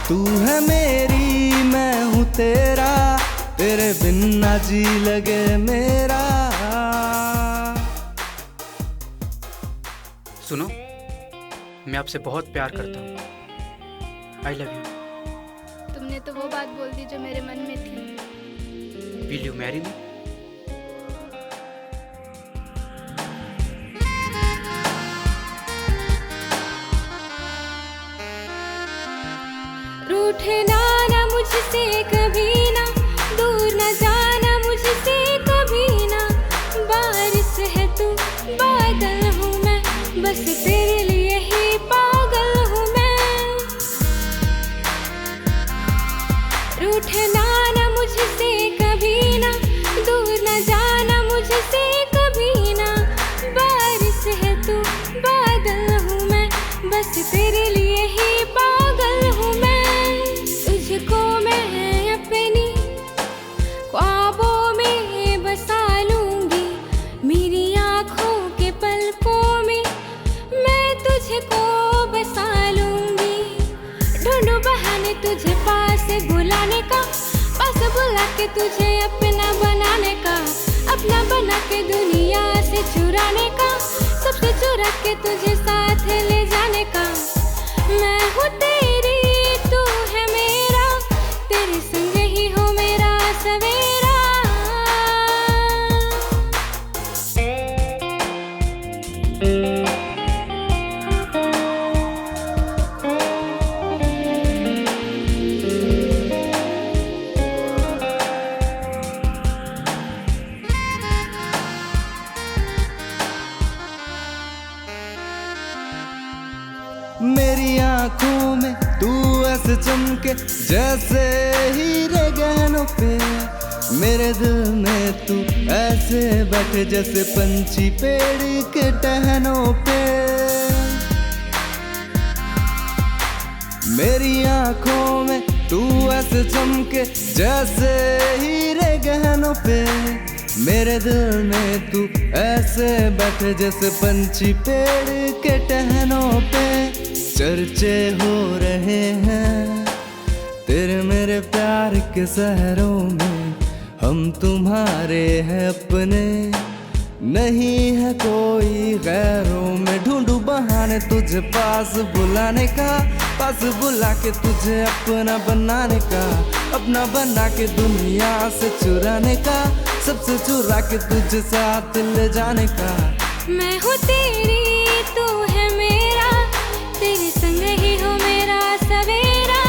तू है मेरी मैं हूँ तेरा, तेरे बिन ना जी लगे मेरा। सुनो, मैं आपसे बहुत प्यार करता हूँ। आई लव यू। तुमने तो वो बात बोल दी जो मेरे मन में थी। Will you marry me? रूठना ना मुझसे कभी ना, दूर न जाना मुझसे कभी ना। बारिश है तू बादल हूँ मैं, बस तेरे लिए ही पागल हूँ मैं। रूठना ना मुझसे कभी ना, दूर न जाना मुझसे कभी ना। बारिश है तू बादल हूँ मैं, बस तेरे लिए ही पागल हूँ मैं। तुझको मैं अपनी ख्वाबों में बसा लूंगी, मेरी आँखों के पलकों में मैं तुझको बसा लूंगी। ढूंढूं बहाने तुझे पास बुलाने का, पास बुला के तुझे अपना बनाने का, अपना बना के दुनिया से चुराने का, सबसे चुरा के तुझे साथ ले जाने का। मैं हूँ तेरी तू है मेरा, तेरे संग ही हो मेरा सवेरा। मेरी आंखों में तू ऐसे चमके जैसे हीरे गहनों पे, मेरे दिल में तू ऐसे बैठे जैसे पंछी पेड़ के टहनों पे। मेरी आंखों में तू ऐसे चमके जैसे हीरे गहनों पे, मेरे दिल में तू ऐसे बैठे जैसे पंछी पेड़ के टहनों पे। चर्चे हो रहे हैं तेरे मेरे प्यार के शहरों में, हम तुम्हारे हैं अपने, नहीं है कोई गैरों में। ढूंढूं बहाने तुझे पास बुलाने का, पास बुला के तुझे अपना बनाने का, अपना बना के दुनिया से चुराने का, सबसे चुरा के तुझे साथ ले जाने का। मैं हूँ तेरी तू है मेरा, तेरे संग ही हो मेरा सवेरा।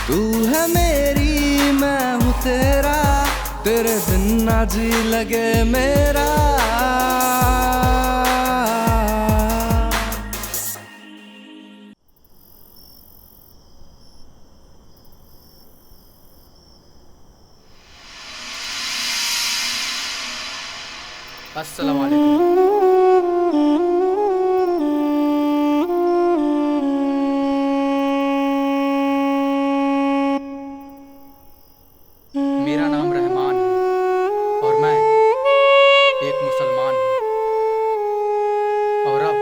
तू है मेरी मैं हूँ तेरा, तेरे बिन ना जी लगे मेरा। अस्सलाम वालेकुम। मेरा नाम रहमान है और मैं एक मुसलमान हूँ, और अब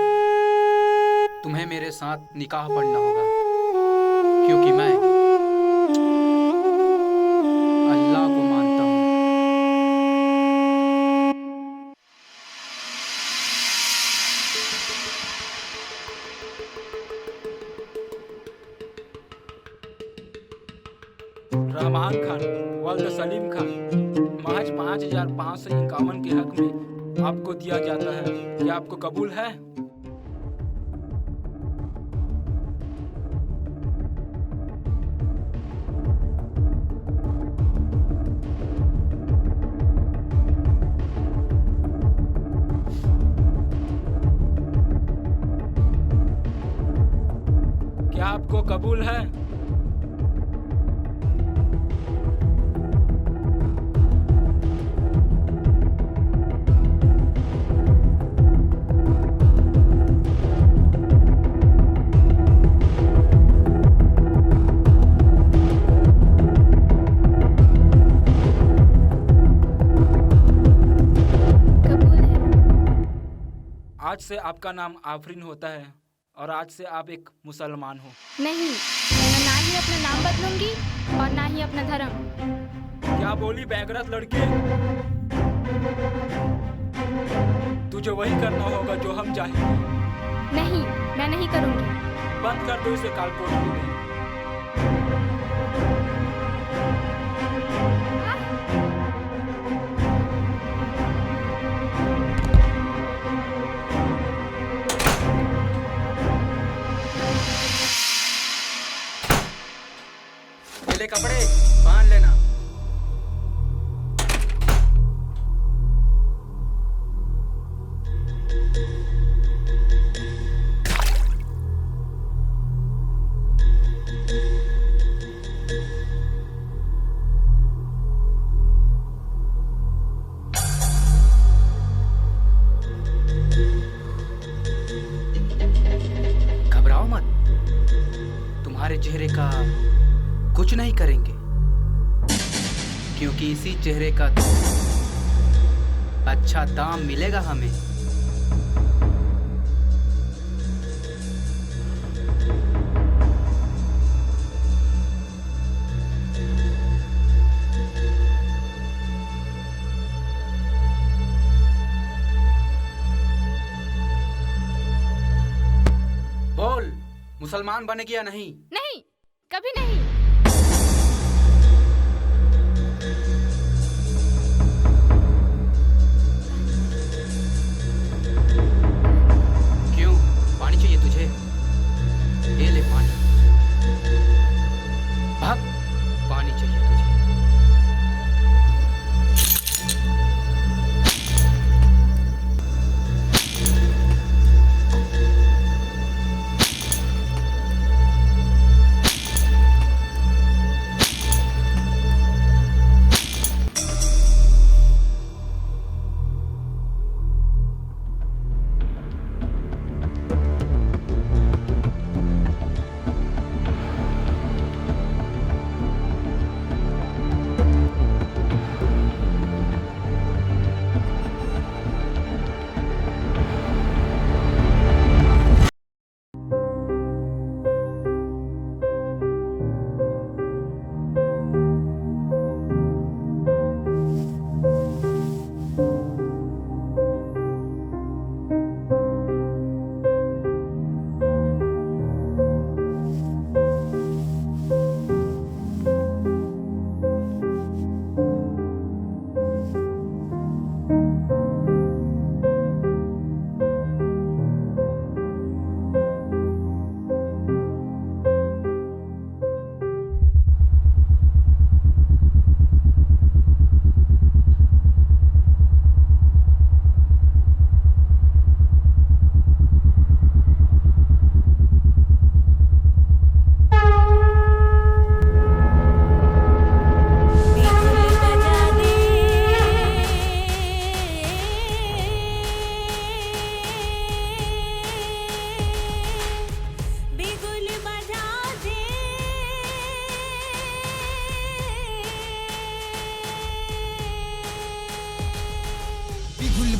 तुम्हें मेरे साथ निकाह पढ़ना होगा, क्योंकि मैं अल्लाह को मानता हूँ। रहमान खान वल्द सलीम खान महज 5,551 के हक में आपको दिया जाता है। क्या आपको कबूल है? क्या आपको कबूल है? आज से आपका नाम आफरीन होता है और आज से आप एक मुसलमान हो। नहीं, मैं ना ही अपना नाम बदलूंगी और ना ही अपना धर्म। क्या बोली बेगैरत लड़के? तुझे वही करना होगा जो हम चाहेंगे। नहीं, मैं नहीं करूंगी। बंद कर दो इसे कालकोट में। ले कपड़े बांध लेना। घबराओ मत, तुम्हारे चेहरे का कुछ नहीं करेंगे, क्योंकि इसी चेहरे का तो अच्छा दाम मिलेगा हमें। बोल, मुसलमान बनेगी या नहीं? नहीं, कभी नहीं। क्यों, पानी चाहिए तुझे? ये ले पानी। भाग, पानी चाहिए तुझे।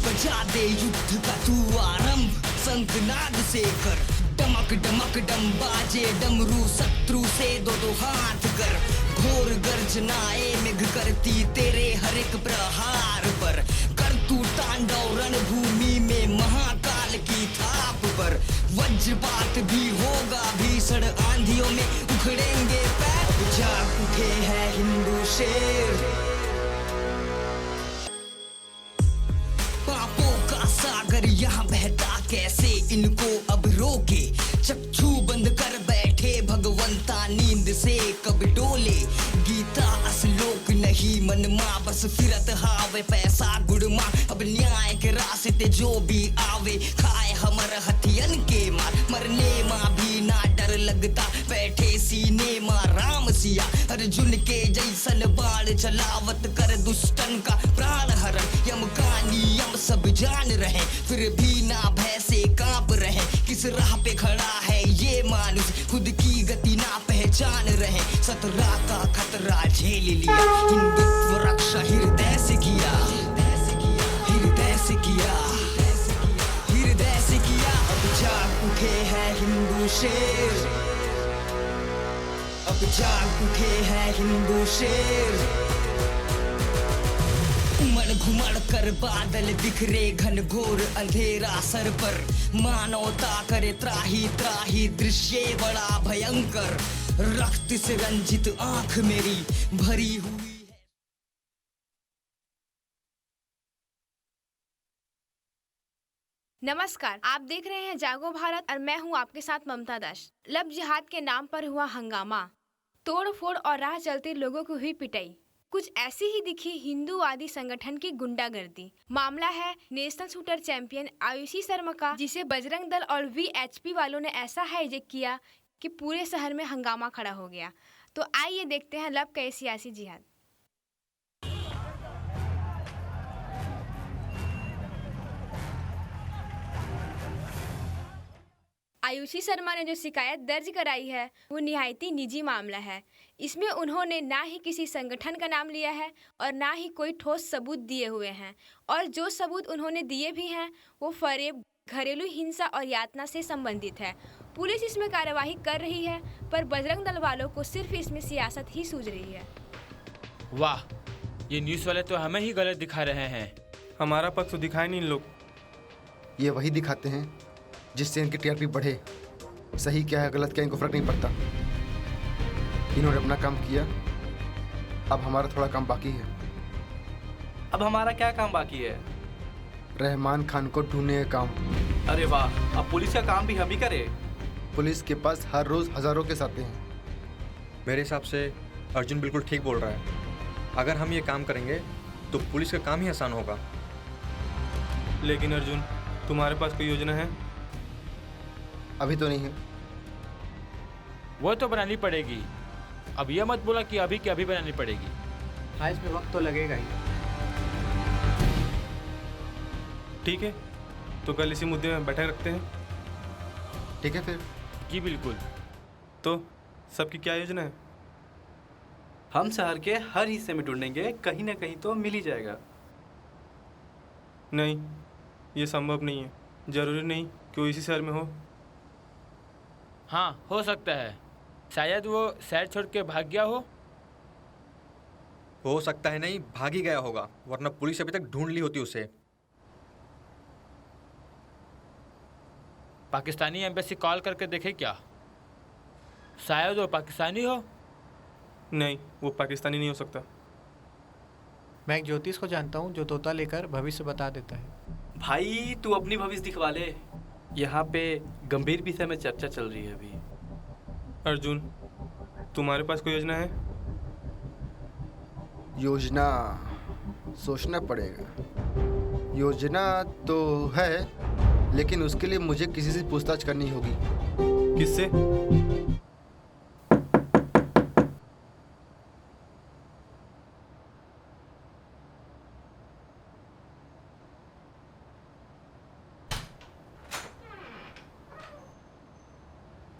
बजा दे युद्ध का तू आरंभ, शंखनाद से कर डमक डमक डम बाजे डमरू, शत्रु से दो हाथ कर, घोर गर्जनाएं मेघ करती तेरे हर एक प्रहार पर, कर तू तांडव रणभूमि में महाकाल की थाप पर, वज्रपात भी होगा भीषण आंधियों में उखड़ेंगे पैर, जाग उठे हैं हिंदू शेर, सागर यहाँ बहता कैसे इनको अब रोके, चक्षु बंद कर बैठे भगवंता नींद से कब डोले, गीता असलोक नहीं मन माँ बस फिरत हावे पैसा गुड़ माँ, अब न्याय के रास्ते जो भी आवे खाए हमर हथियन के मार, मरने माँ भी ना डर लगता बैठे सीने माँ राम सिया, अर्जुन के जैसन बाण चलावत कर दुष्टन का प्राण हरण, यम का नियम सब जान रहे फिर भी ना भय से कांप रहे, किस राह पे खड़ा है ये मानुष खुद की गति ना पहचान रहे, सतरा का खतरा झेल लिया, हिंदुत्व रक्षा हृदय से किया, हृदय से किया, हृदय से शेर, अब जाग उठे हैं हिंदू शेर। उमड़ घुमड़ कर बादल बिखरे, घनघोर अंधेरा सर पर, मानवता करे त्राही त्राही, दृश्य बड़ा भयंकर। रक्त से रंजित आंख मेरी भरी हुई। नमस्कार, आप देख रहे हैं जागो भारत और मैं हूं आपके साथ ममता दास। लब जिहाद के नाम पर हुआ हंगामा, तोड़ फोड़ और राह चलते लोगों को हुई पिटाई। कुछ ऐसी ही दिखी हिंदूवादी संगठन की गुंडागर्दी। मामला है national shooter champion Ayushi Sharma का, जिसे बजरंग दल और VHP वालों ने ऐसा हाईजैक किया कि पूरे शहर में हंगामा खड़ा हो गया। तो आइए देखते हैं लब का सियासी जिहाद। आयुषी शर्मा ने जो शिकायत दर्ज कराई है वो निहायत ही निजी मामला है। इसमें उन्होंने ना ही किसी संगठन का नाम लिया है और ना ही कोई ठोस सबूत दिए हुए हैं, और जो सबूत उन्होंने दिए भी हैं वो फरेब, घरेलू हिंसा और यातना से संबंधित है। पुलिस इसमें कार्यवाही कर रही है, पर बजरंग दल वालों को सिर्फ इसमें सियासत ही सूझ रही है। वाह, ये न्यूज़ वाले तो हमें ही गलत दिखा रहे हैं। हमारा पक्ष तो दिखाए नहीं इन लोग। ये वही दिखाते हैं जिससे इनकी TRP बढ़े। सही क्या है गलत क्या इनको फर्क नहीं पड़ता। इन्होंने अपना काम किया, अब हमारा थोड़ा काम बाकी है। अब हमारा क्या काम बाकी है? रहमान खान को ढूंढने का काम। अरे वाह, अब पुलिस का काम भी हम ही करें। पुलिस के पास हर रोज हजारों केस आते हैं। मेरे हिसाब से अर्जुन बिल्कुल ठीक बोल रहा है। अगर हम ये काम करेंगे तो पुलिस का काम ही आसान होगा। लेकिन अर्जुन, तुम्हारे पास कोई योजना है? अभी तो नहीं है। वो तो बनानी पड़ेगी। अब ये मत बोला कि अभी की अभी बनानी पड़ेगी। हाँ, इसमें वक्त तो लगेगा ही। ठीक है, तो कल इसी मुद्दे में बैठक रखते हैं। ठीक है फिर। जी बिल्कुल। तो सबकी क्या योजना है? हम शहर के हर हिस्से में ढूंढेंगे, कहीं ना कहीं तो मिल ही जाएगा। नहीं, ये संभव नहीं है। जरूरी नहीं कि वो इसी शहर में हो। हाँ, हो सकता है। शायद वो शहर छोड़ के भाग गया हो सकता है नहीं, भाग ही गया होगा, वरना पुलिस अभी तक ढूंढ ली होती उसे। पाकिस्तानी एम्बेसी कॉल करके देखे क्या? शायद वो पाकिस्तानी हो। नहीं, वो पाकिस्तानी नहीं हो सकता। मैं एक ज्योतिष को जानता हूँ जो तोता लेकर भविष्य बता देता है। भाई तू अपनी भविष्य दिखवा ले। यहाँ पे गंभीर विषय में चर्चा चल रही है अभी। अर्जुन, तुम्हारे पास कोई योजना है? योजना सोचना पड़ेगा। योजना तो है, लेकिन उसके लिए मुझे किसी से पूछताछ करनी होगी। किससे?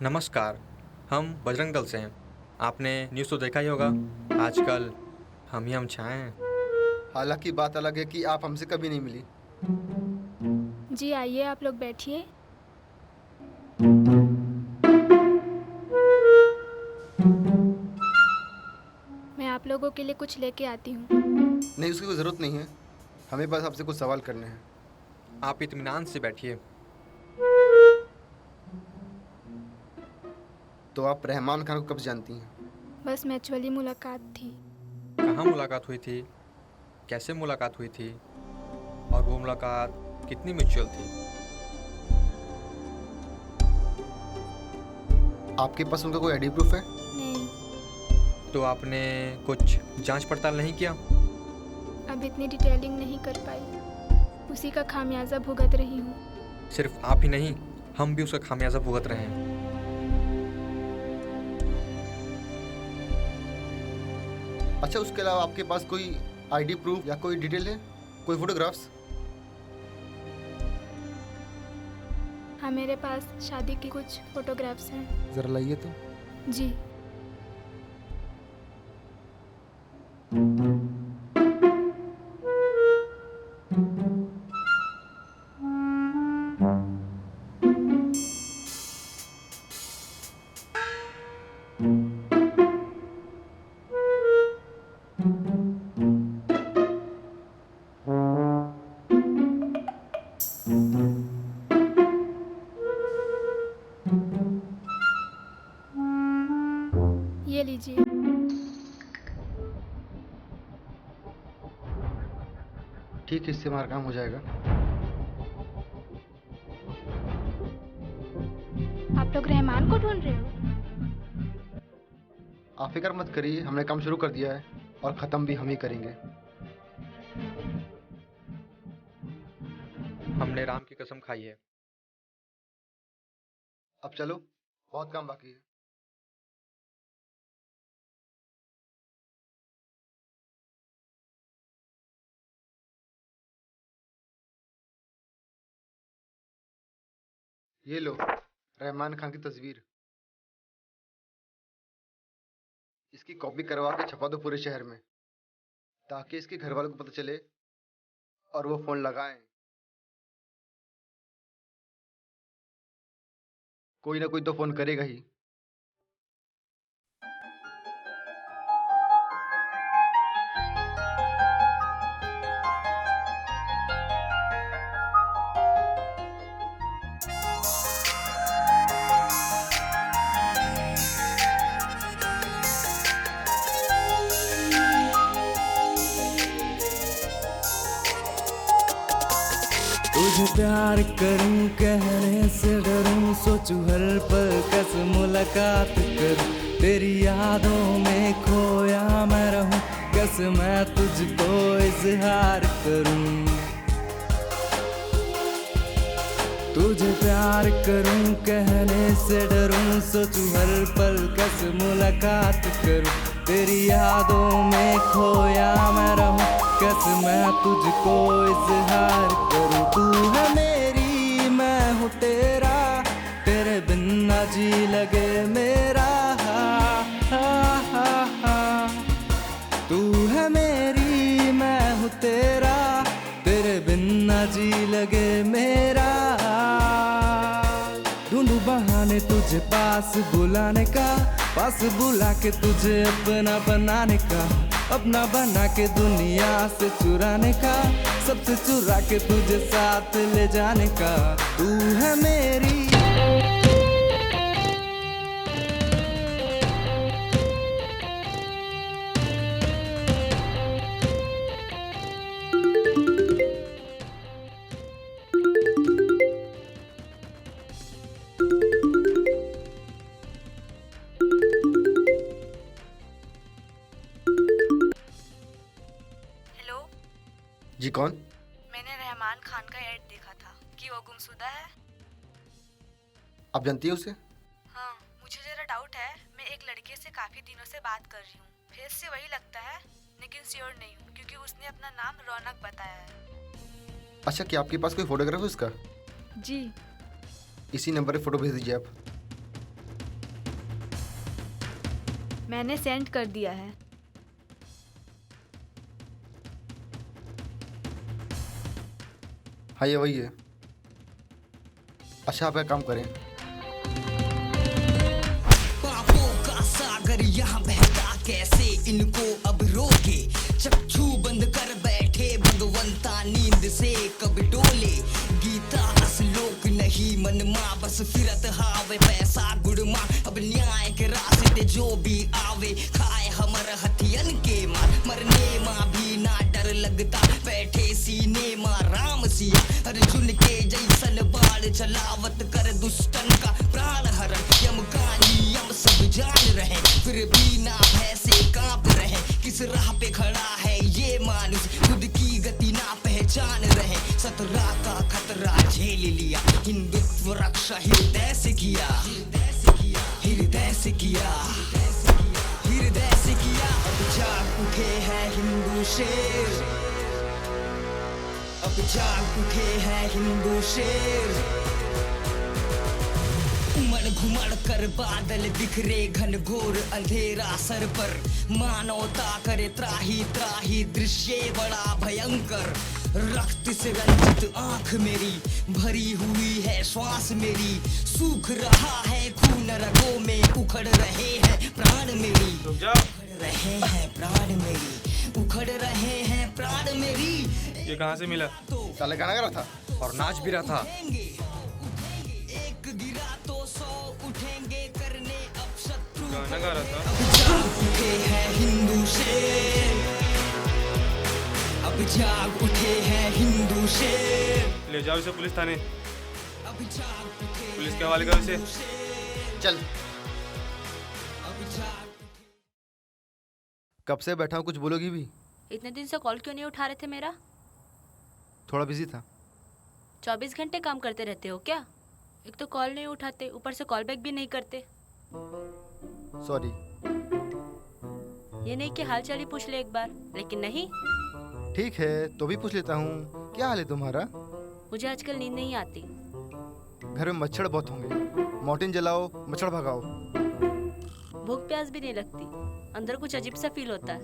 नमस्कार, हम बजरंग दल से हैं। आपने न्यूज़ तो देखा ही होगा, आजकल हम ही हम छाए हैं। हालांकि बात अलग है कि आप हमसे कभी नहीं मिली। जी आइए, आप लोग बैठिए। मैं आप लोगों के लिए कुछ लेके आती हूँ। नहीं, उसकी कोई ज़रूरत नहीं है। हमें बस आपसे कुछ सवाल करने हैं। आप इत्मीनान से बैठिए। तो आप रहमान खान को कब जानती हैं? बस मैचुअली मुलाकात थी। कहाँ मुलाकात हुई थी, कैसे मुलाकात हुई थी, और वो मुलाकात कितनी म्यूचुअल थी? आपके पास उनका कोई आईडी प्रूफ है? नहीं। तो आपने कुछ जांच पड़ताल नहीं किया? अब इतनी डिटेलिंग नहीं कर पाई। उसी का खामियाजा भुगत रही हूँ। सिर्फ आप ही नहीं, हम भी उसका खामियाजा भुगत रहे हैं। अच्छा, उसके अलावा आपके पास कोई आईडी प्रूफ या कोई डिटेल है, कोई फोटोग्राफ्स? हाँ, मेरे पास शादी की कुछ फोटोग्राफ्स हैं। जरा लाइए तो। जी। ठीक है, इससे हमारा काम हो जाएगा। आप लोग रहमान को ढूंढ रहे हो? आप फिक्र मत करिए, हमने काम शुरू कर दिया है और ख़त्म भी हम ही करेंगे। हमने राम की कसम खाई है। अब चलो, बहुत काम बाकी है। ये लो, रहमान खान की तस्वीर। इसकी कॉपी करवा के छपा दो पूरे शहर में, ताकि इसके घर वालों को पता चले और वो फोन लगाएं। कोई ना कोई तो फोन करेगा ही। तुझे प्यार करूं कहने से डरूं, सोचूं हर पल कैसे मुलाकात करूं, तेरी यादों में खोया मैं रहूं, कैसे मैं तुझको इजहार करूं। तुझे प्यार करूं कहने से डरूं, सोचूं हर पल कैसे मुलाकात करूं, तेरी यादों में खोया मैं रहूं, कैसे मैं तुझको इजहार करूं। तू है मेरी, मैं हूँ तेरा, तेरे बिन ना जी लगे मेरा। तू है मेरी, मैं हूँ तेरा, तेरे बिन ना जी लगे मेरा। ढूंढूं बहाने तुझे पास बुलाने का, पास बुला के तुझे अपना बनाने का, अपना बना के दुनिया से चुराने का, सबसे चुरा के तुझे साथ ले जाने का। तू है मेरी। जी कौन? मैंने रहमान खान का ऐड देखा था कि वो गुमशुदा है। आप जानती है उसे? हाँ, मुझे जरा डाउट है। मैं एक लड़के से काफी दिनों से बात कर रही हूँ। फेस से वही लगता है, लेकिन श्योर नहीं हूँ क्योंकि उसने अपना नाम रौनक बताया है। अच्छा, क्या आपके पास कोई फोटोग्राफ है उसका? जी। इसी नंबर पे फोटो भेज दीजिए आप। मैंने सेंड कर दिया है। हाँ, ये वही है। अच्छा, आप एक काम करें। पापों का सागर यहाँ बहता, कैसे इनको अब रोके? चक्षु बंद कर बैठे भगवंता, नींद से कब डोले? गीता श्लोक नहीं मन माँ, बस फिरत हावे पैसा गुड़ माँ। अब न्याय के रास्ते जो भी आवे, खाए हमर हथियन के मार। मरने माँ भी ना डर लगता, बैठे सीने माँ राम सिया। अर्जुन के जैसन बाण चलावत कर दुष्टन का प्राण हरण। यम का नियम सब जान रहे, फिर भी ना भय से कांप रहे। किस राह पे खड़ा है ये मानुष, खुद की गति ना पहचान रहे। सतरा का खतरा झेल लिया, हिंदुत्व रक्षा हृदय से किया, हृदय से किया, हृदय से किया। अब जाग उठे हैं हिंदू शेर, अब जाग उठे हैं हिंदू शेर। उमड़ घुमड़ कर बादल बिखरे, घनघोर अंधेरा सर पर। मानवता करे त्राही त्राही, दृश्य बड़ा भयंकर। रक्त से रंजित आंख मेरी, भरी हुई है श्वास मेरी। सूख रहा है खून रगों में, उखड़ रहे हैं प्राण मेरी। उखड़ रहे हैं प्राण मेरी, उखड़ रहे हैं प्राण मेरी। ये कहाँ से मिला? साले गाना गा रहा था और नाच भी रहा था। एक गिरा तो 100 उठेंगे करने अब शत्रु। गाना गा रहा था। अब जाग उठे हैं हिंदू शेर, अब अब जाग उठे हैं हिंदू शेर। ले जाओ इसे पुलिस थाने, पुलिस के हवाले करो इसे। चल। कब से बैठा हूँ, कुछ बोलोगी भी? इतने दिन से कॉल क्यों नहीं उठा रहे थे मेरा? थोड़ा बिजी था। 24 घंटे काम करते रहते हो क्या? एक तो कॉल नहीं उठाते, ऊपर से कॉल बैक भी नहीं करते। सॉरी। ये नहीं कि हाल चाल ही पूछ ले एक बार, लेकिन नहीं। ठीक है तो भी पूछ लेता हूँ, क्या हाल है तुम्हारा? मुझे आजकल नींद नहीं आती। घर में मच्छर बहुत होंगे, मॉर्टिन जलाओ, मच्छर भगाओ। भूख प्यास भी नहीं लगती, अंदर कुछ अजीब सा फील होता है।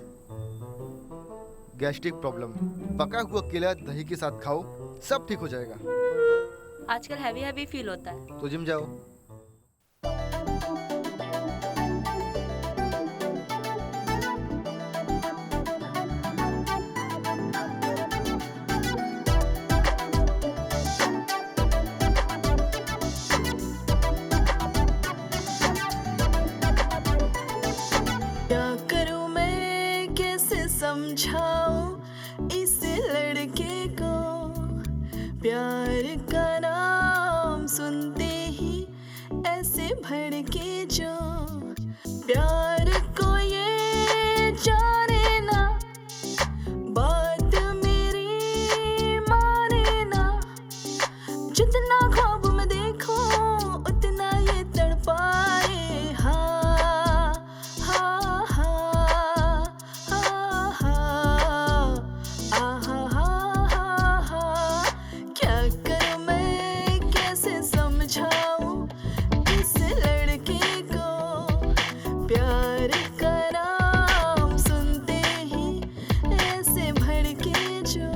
गैस्ट्रिक प्रॉब्लम, पका हुआ केला दही के साथ खाओ, सब ठीक हो जाएगा। आजकल हैवी हैवी फील होता है। तो जिम जाओ। क्या करूं मैं, कैसे समझाऊं इस लड़के को, प्यार का नाम सुनते ही ऐसे भड़के जो, प्यार को ये जाने ना, बात मेरी माने ना, जितना ख्वाब में देखो उतना ये तड़पाए। हाँ हाँ हाँ हाँ हाँ हाँ हाँ हाँ। क्या करूं मैं, कैसे समझाऊं इस लड़के को, प्यार का नाम सुनते ही ऐसे भड़के जो।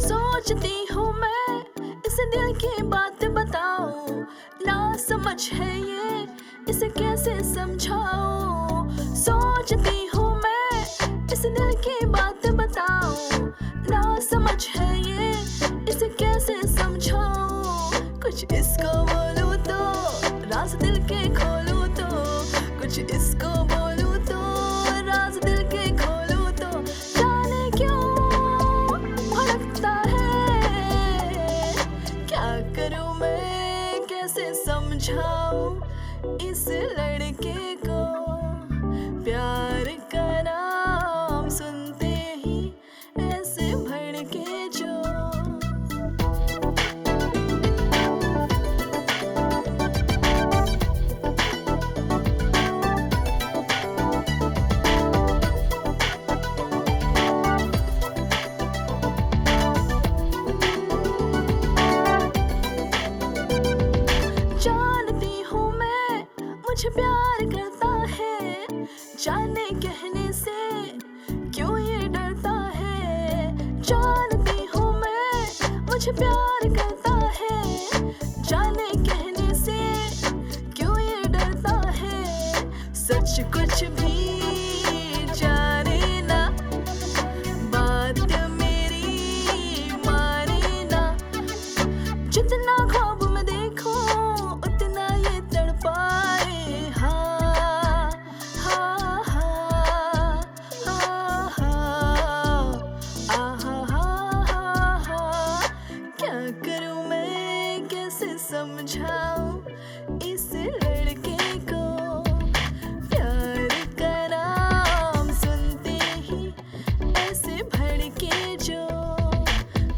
सोचती हूँ मैं इस दिल की बात बताऊं, ना समझ है ये इसे कैसे समझाऊं। सोचती हूँ मैं इस दिल की बात बताऊं, ना समझ है ये इसे कैसे समझाऊं। कुछ इसको बोलूं तो राज दिल के खोलूं तो, कुछ इसको बोलूं तो राज दिल के खोलूं तो, जाने क्यों भड़कता है। क्या करूं मैं, कैसे समझाऊं इस लड़के को, प्यार का नाम सुनते ही ऐसे भड़के जो। जानती हूँ मैं मुझे प्यार करता है, जाने कहने से क्यों ये डरता है। जानती हूँ मैं मुझे प्यार करता है, जाने कहने से क्यों ये डरता है। सच कुछ भी जाने ना, बात मेरी माने ना, जितना ख्वाब में देखो उतना ये तड़पाए। हाँ हाँ हाँ हाँ हाँ हाँ हाँ हाँ। क्या करूं मैं, कैसे समझाऊं इस लड़के को, प्यार का नाम सुनते ही ऐसे भड़के जो।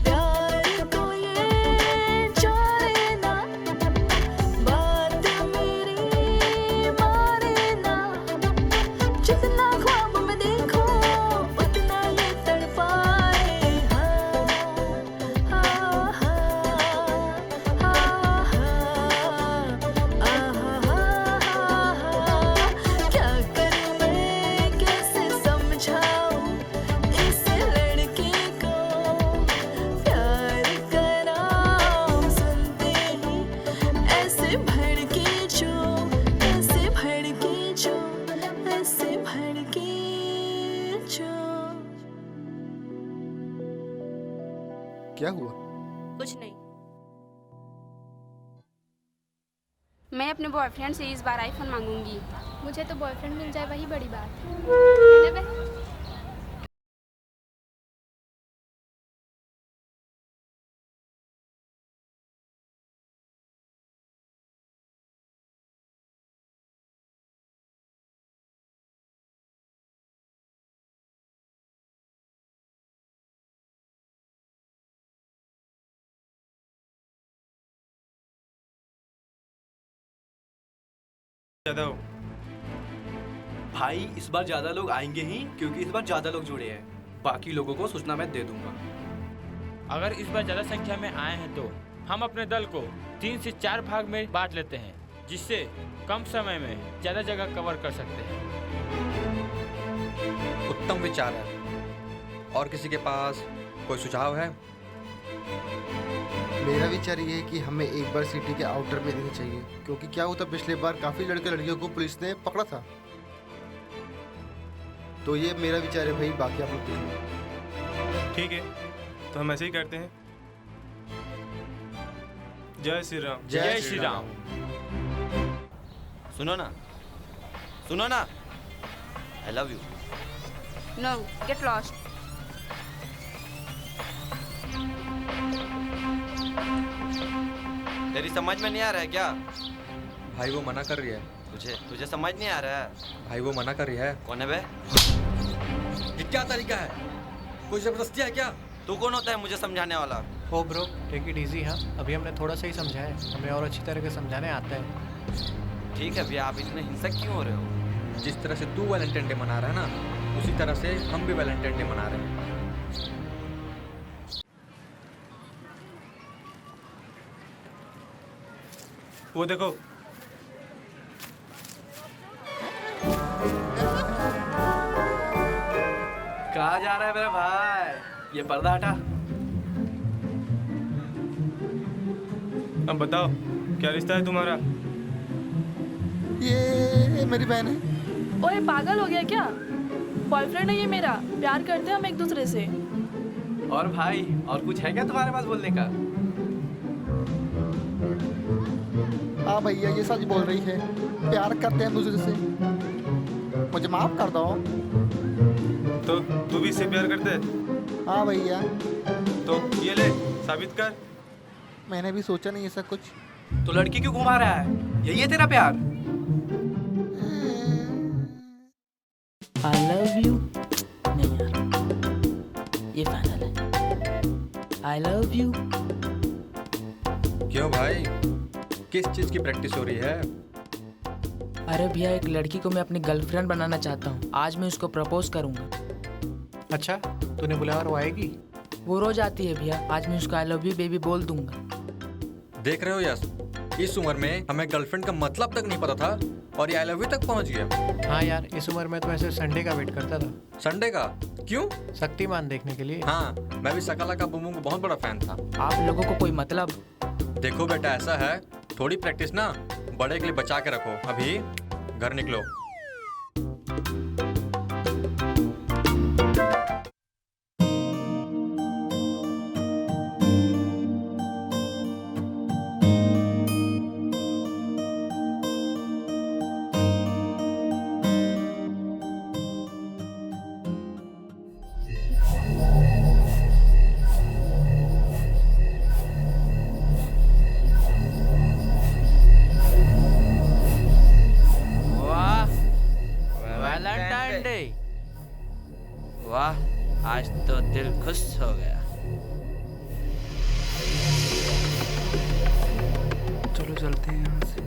प्यार को ये जाने ना, बात मेरी माने ना, जितना ख्वाब में देखो उतना ये तड़पाए। हाँ हाँ हाँ हाँ हाँ। क्या करूं मैं, कैसे समझाऊं इस लड़के को, प्यार का नाम सुनते ही ऐसे भड़के जो, ऐसे भड़के जो, ऐसे भड़के क्या हुआ? कुछ नहीं। मैं अपने बॉयफ्रेंड से इस बार आईफोन मांगूंगी। मुझे तो बॉयफ्रेंड मिल जाए वही बड़ी बात है ना बे? ज़्यादा हो। भाई इस बार ज्यादा लोग आएंगे ही, क्योंकि इस बार ज्यादा लोग जुड़े हैं। बाकी लोगों को सूचना मैं दे दूंगा। अगर इस बार ज्यादा संख्या में आए हैं तो हम अपने दल को 3 से 4 भाग में बांट लेते हैं, जिससे कम समय में ज्यादा जगह कवर कर सकते हैं। उत्तम विचार है। और किसी के पास कोई सुझाव है? मेरा विचार ये है कि हमें एक बार सिटी के आउटर में देनी चाहिए, क्योंकि क्या होता पिछले बार काफी लड़के लड़कियों को पुलिस ने पकड़ा था। तो ये मेरा विचार है भाई, बाकी आप लोग देख लो। ठीक है, तो हम ऐसे ही करते हैं। जय श्री राम। जय श्री राम। सुनो ना, I love you. No, get lost. तेरी समझ में नहीं आ रहा है क्या? भाई वो मना कर रही है। तुझे समझ नहीं आ रहा है? भाई वो मना कर रही है। कौन है बे? ये क्या तरीका है? कोई जबरदस्ती है क्या? तू कौन होता है मुझे समझाने वाला? ओ ब्रो, टेक इट इजी। हाँ, अभी हमने थोड़ा सा ही समझाया, हमें और अच्छी तरह से समझाने आता है। ठीक है भैया, आप इतने हिंसक क्यों हो रहे हो? जिस तरह से तू वैलेंटाइन डे मना रहा है ना, उसी तरह से हम भी वैलेंटाइन डे मना रहे हैं। वो देखो, कहाँ जा रहा है मेरा भाई? ये पर्दा हटा। अब बताओ, क्या रिश्ता है तुम्हारा? ये मेरी बहन है। ओए पागल हो गया क्या? बॉयफ्रेंड है ये मेरा, प्यार करते हैं हम एक दूसरे से। और भाई, और कुछ है क्या तुम्हारे पास बोलने का? हाँ भैया, ये सच बोल रही है, प्यार करते हैं दूसरे से। मुझे माफ कर दो। तो तू भी इससे प्यार करते है? हाँ भैया। तो ये ले, साबित कर। मैंने भी सोचा नहीं ऐसा कुछ। तो लड़की क्यों घुमा रहा है? यही है तेरा प्यार? I love you नहीं यार, ये फाइनल है। I love you। क्यों भाई, किस चीज की प्रैक्टिस हो रही है? अरे भैया, एक लड़की को मैं अपनी गर्लफ्रेंड बनाना चाहता हूँ। आज मैं उसको प्रपोज करूँगा। अच्छा, तूने बुलाया और वो आएगी? वो रोज आती है भैया, आज मैं उसको आई लव यू बेबी बोल दूंगा। देख रहे हो यश, इस उम्र में हमें गर्लफ्रेंड का मतलब तक नहीं पता था और ये आई लव यू तक पहुंच गया। हाँ यार, इस उम्र में तो ऐसे संडे का वेट करता था। संडे का? क्यों? शक्तिमान देखने के लिए। हाँ, मैं भी सकला का बूमू का बहुत बड़ा फैन था। आप लोगों को कोई मतलब? देखो बेटा, ऐसा है, थोड़ी प्रैक्टिस ना बड़े के लिए बचा के रखो। अभी घर निकलो। वाह, आज तो दिल खुश हो गया। चलो चलते हैं यहाँ से।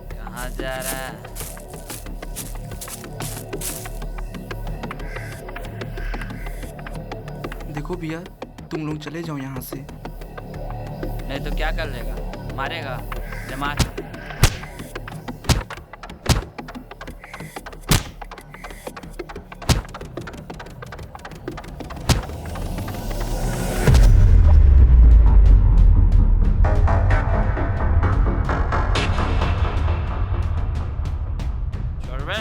कहाँ जा रहा है? देखो भैया, तुम लोग चले जाओ यहाँ से। नहीं तो क्या कर लेगा? मारेगा? मार। छोड़ बे।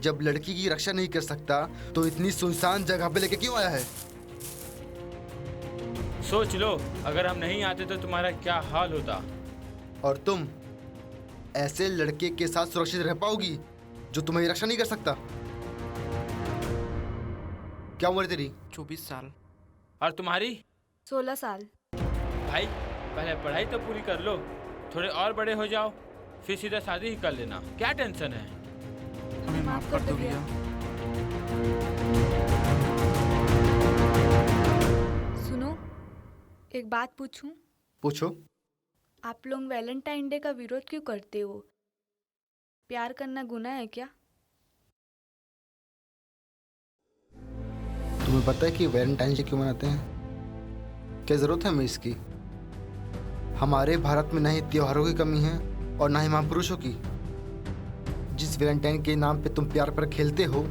जब लड़की की रक्षा नहीं कर सकता तो इतनी सुनसान जगह पे लेके क्यों आया है? सोच लो, अगर हम नहीं आते तो तुम्हारा क्या हाल होता। और तुम ऐसे लड़के के साथ सुरक्षित रह पाओगी जो तुम्हारी रक्षा नहीं कर सकता? क्या उम्र है तेरी? 24 साल। और तुम्हारी? 16 साल। भाई पहले पढ़ाई तो पूरी कर लो, थोड़े और बड़े हो जाओ, फिर सीधा शादी ही कर लेना। क्या टेंशन है? हमें माफ कर दो भैया। सुनो, एक बात पूछूं? पूछो। आप लोग वैलेंटाइन डे का विरोध क्यों करते हो? प्यार करना गुनाह है क्या? तुम्हें पता है कि वैलेंटाइन डे क्यों मनाते हैं? क्या जरूरत है हमें इसकी? हमारे भारत में ना ही त्योहारों की कमी है और ना ही महापुरुषों की। जिस वैलेंटाइन के नाम पे तुम प्यार पर खेलते हो,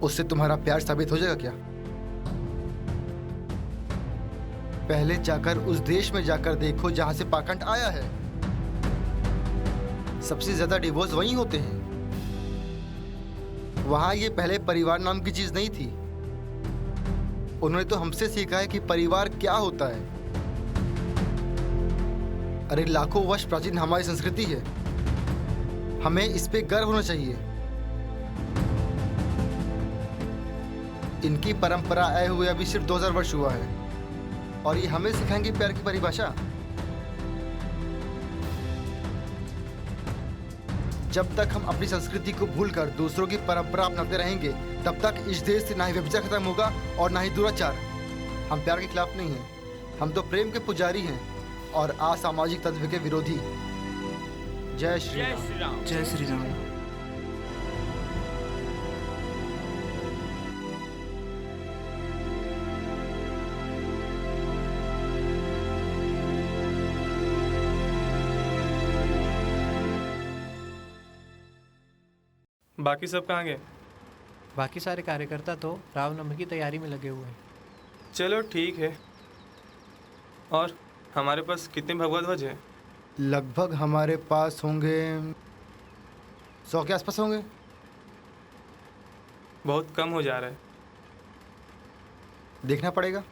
उससे तुम्हारा प्यार साबित हो जाएगा क्या? पहले जाकर उस देश में जाकर देखो जहां से पाखंड आया है। सबसे ज्यादा डिवोर्स वहीं होते हैं। वहां ये पहले परिवार नाम की चीज नहीं थी। उन्होंने तो हमसे सीखा है कि परिवार क्या होता है। अरे लाखों वर्ष प्राचीन हमारी संस्कृति है, हमें इस पे गर्व होना चाहिए। इनकी परंपरा आए हुए अभी सिर्फ 2000 वर्ष हुआ है और ये हमें सिखाएंगे प्यार की परिभाषा। जब तक हम अपनी संस्कृति को भूलकर दूसरों की परंपरा अपनाते रहेंगे, तब तक इस देश से ना ही व्यभिचार खत्म होगा और ना ही दुराचार। हम प्यार के खिलाफ नहीं हैं, हम तो प्रेम के पुजारी हैं और असामाजिक तत्व के विरोधी। जय श्री राम। जय श्री राम। बाकी सब कहाँ गए? बाकी सारे कार्यकर्ता तो रामनवमी की तैयारी में लगे हुए हैं। चलो ठीक है। और हमारे पास कितने भगवा ध्वज हैं? लगभग हमारे पास होंगे 100 के आसपास होंगे। बहुत कम हो जा रहा है। देखना पड़ेगा,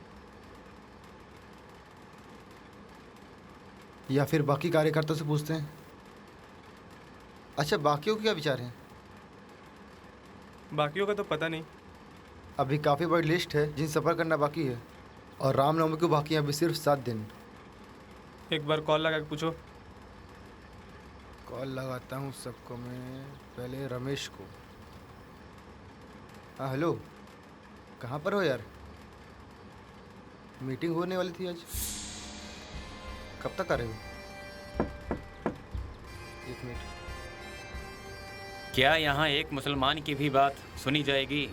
या फिर बाकी कार्यकर्ताओं से पूछते हैं। अच्छा, बाकियों के क्या विचार हैं? बाकियों का तो पता नहीं। अभी काफ़ी बड़ी लिस्ट है जिन सफ़र करना बाकी है और रामनवमी को बाकी हैं अभी सिर्फ 7 दिन। एक बार कॉल लगा के पूछो। कॉल लगाता हूँ सबको मैं, पहले रमेश को। हाँ हेलो, कहाँ पर हो यार? मीटिंग होने वाली थी आज, कब तक आ रहे हो? 1 मिनट। क्या यहाँ एक मुसलमान की भी बात सुनी जाएगी?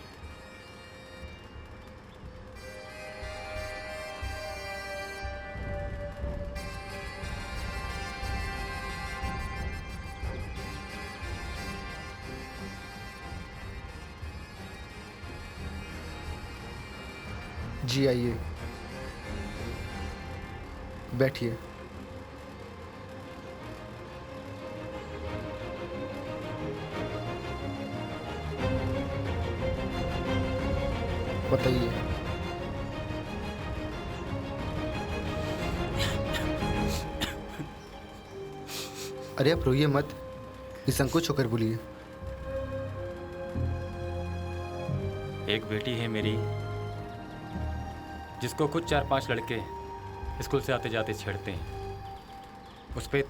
जी आइए, बैठिए। बताइए। अरे आप रोइए मत, निसंकोच होकर बोलिए। एक बेटी है मेरी, जिसको कुछ 4-5 लड़के स्कूल से आते जाते छेड़ते हैं। उस पर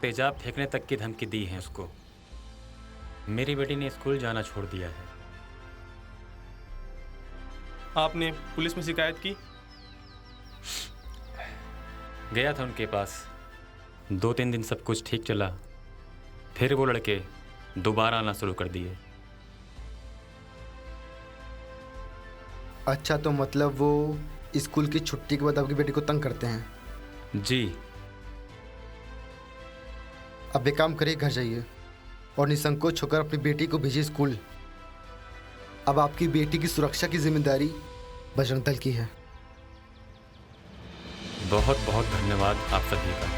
तेजाब फेंकने तक की धमकी दी है उसको। मेरी बेटी ने स्कूल जाना छोड़ दिया है। आपने पुलिस में शिकायत की? गया था उनके पास, 2-3 दिन सब कुछ ठीक चला, फिर वो लड़के दोबारा आना शुरू कर दिए। अच्छा, तो मतलब वो स्कूल की छुट्टी के बाद आपकी बेटी को तंग करते हैं? जी। अब एक काम करिए, घर जाइए और निसंकोच होकर अपनी बेटी को भेजिए स्कूल। अब आपकी बेटी की सुरक्षा की जिम्मेदारी बजरंग दल की है। बहुत बहुत धन्यवाद आप सभी का।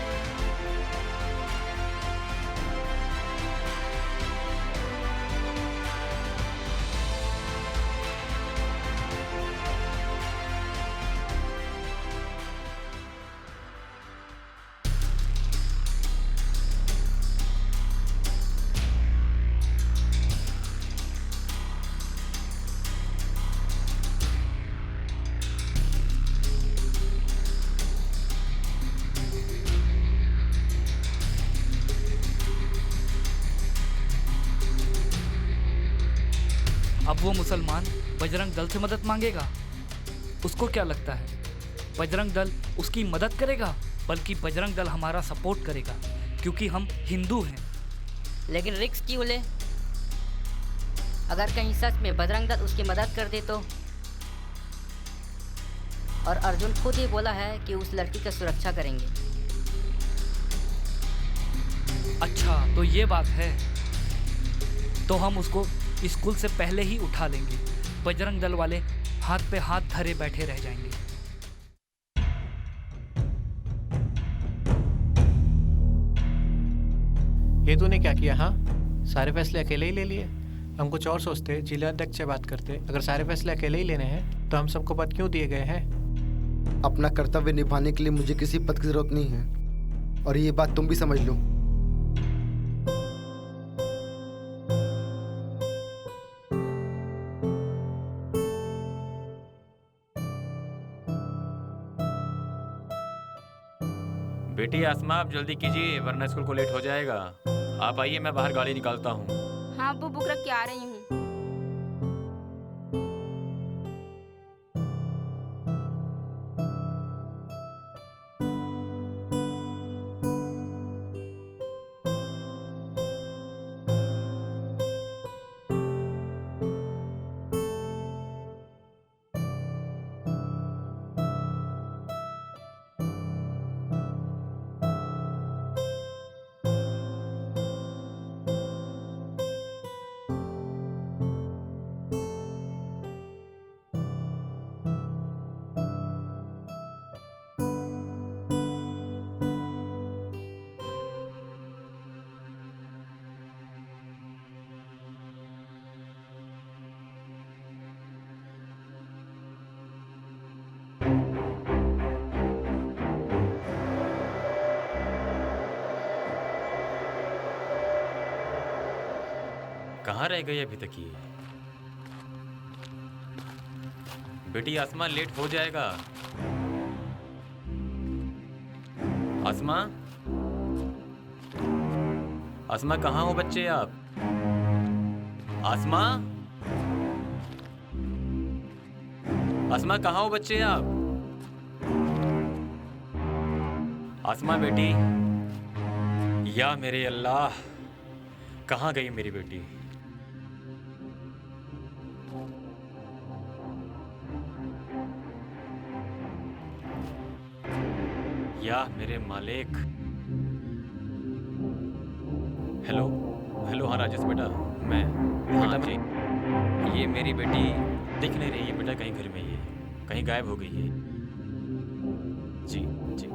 अब वो मुसलमान बजरंग दल से मदद मांगेगा। उसको क्या लगता है बजरंग दल उसकी मदद करेगा? बल्कि बजरंग दल हमारा सपोर्ट करेगा, क्योंकि हम हिंदू हैं। लेकिन रिस्क क्यों ले? अगर कहीं सच में बजरंग दल उसकी मदद कर दे तो? और अर्जुन खुद ही बोला है कि उस लड़की की सुरक्षा करेंगे। अच्छा तो ये बात है, तो हम उसको स्कूल से पहले ही उठा लेंगे। बजरंग दल वाले हाथ पे हाथ धरे बैठे रह जाएंगे। ये तूने क्या किया? हाँ, सारे फैसले अकेले ही ले लिए। हम कुछ और सोचते, जिला अध्यक्ष से बात करते। अगर सारे फैसले अकेले ही लेने हैं तो हम सबको पद क्यों दिए गए हैं? अपना कर्तव्य निभाने के लिए मुझे किसी पद की जरूरत नहीं है, और ये बात तुम भी समझ लो। बेटी आसमा, आप जल्दी कीजिए वरना स्कूल को लेट हो जाएगा। आप आइए, मैं बाहर गाड़ी निकालता हूँ। हाँ अब्बू, बुक रख के आ रही हूँ। कहाँ रह गई अभी तक ये? बेटी आसमा, लेट हो जाएगा। आसमा, आसमा कहाँ हो बच्चे आप? आसमा, आसमा कहाँ हो बच्चे आप? आसमा बेटी, या मेरे अल्लाह, कहाँ गई मेरी बेटी? या मेरे मालिक। हेलो हेलो, हाँ राजेश बेटा, मैं। हाँ जी, ये मेरी बेटी दिख नहीं रही है बेटा, कहीं घर में ही है, कहीं गायब हो गई है। जी जी।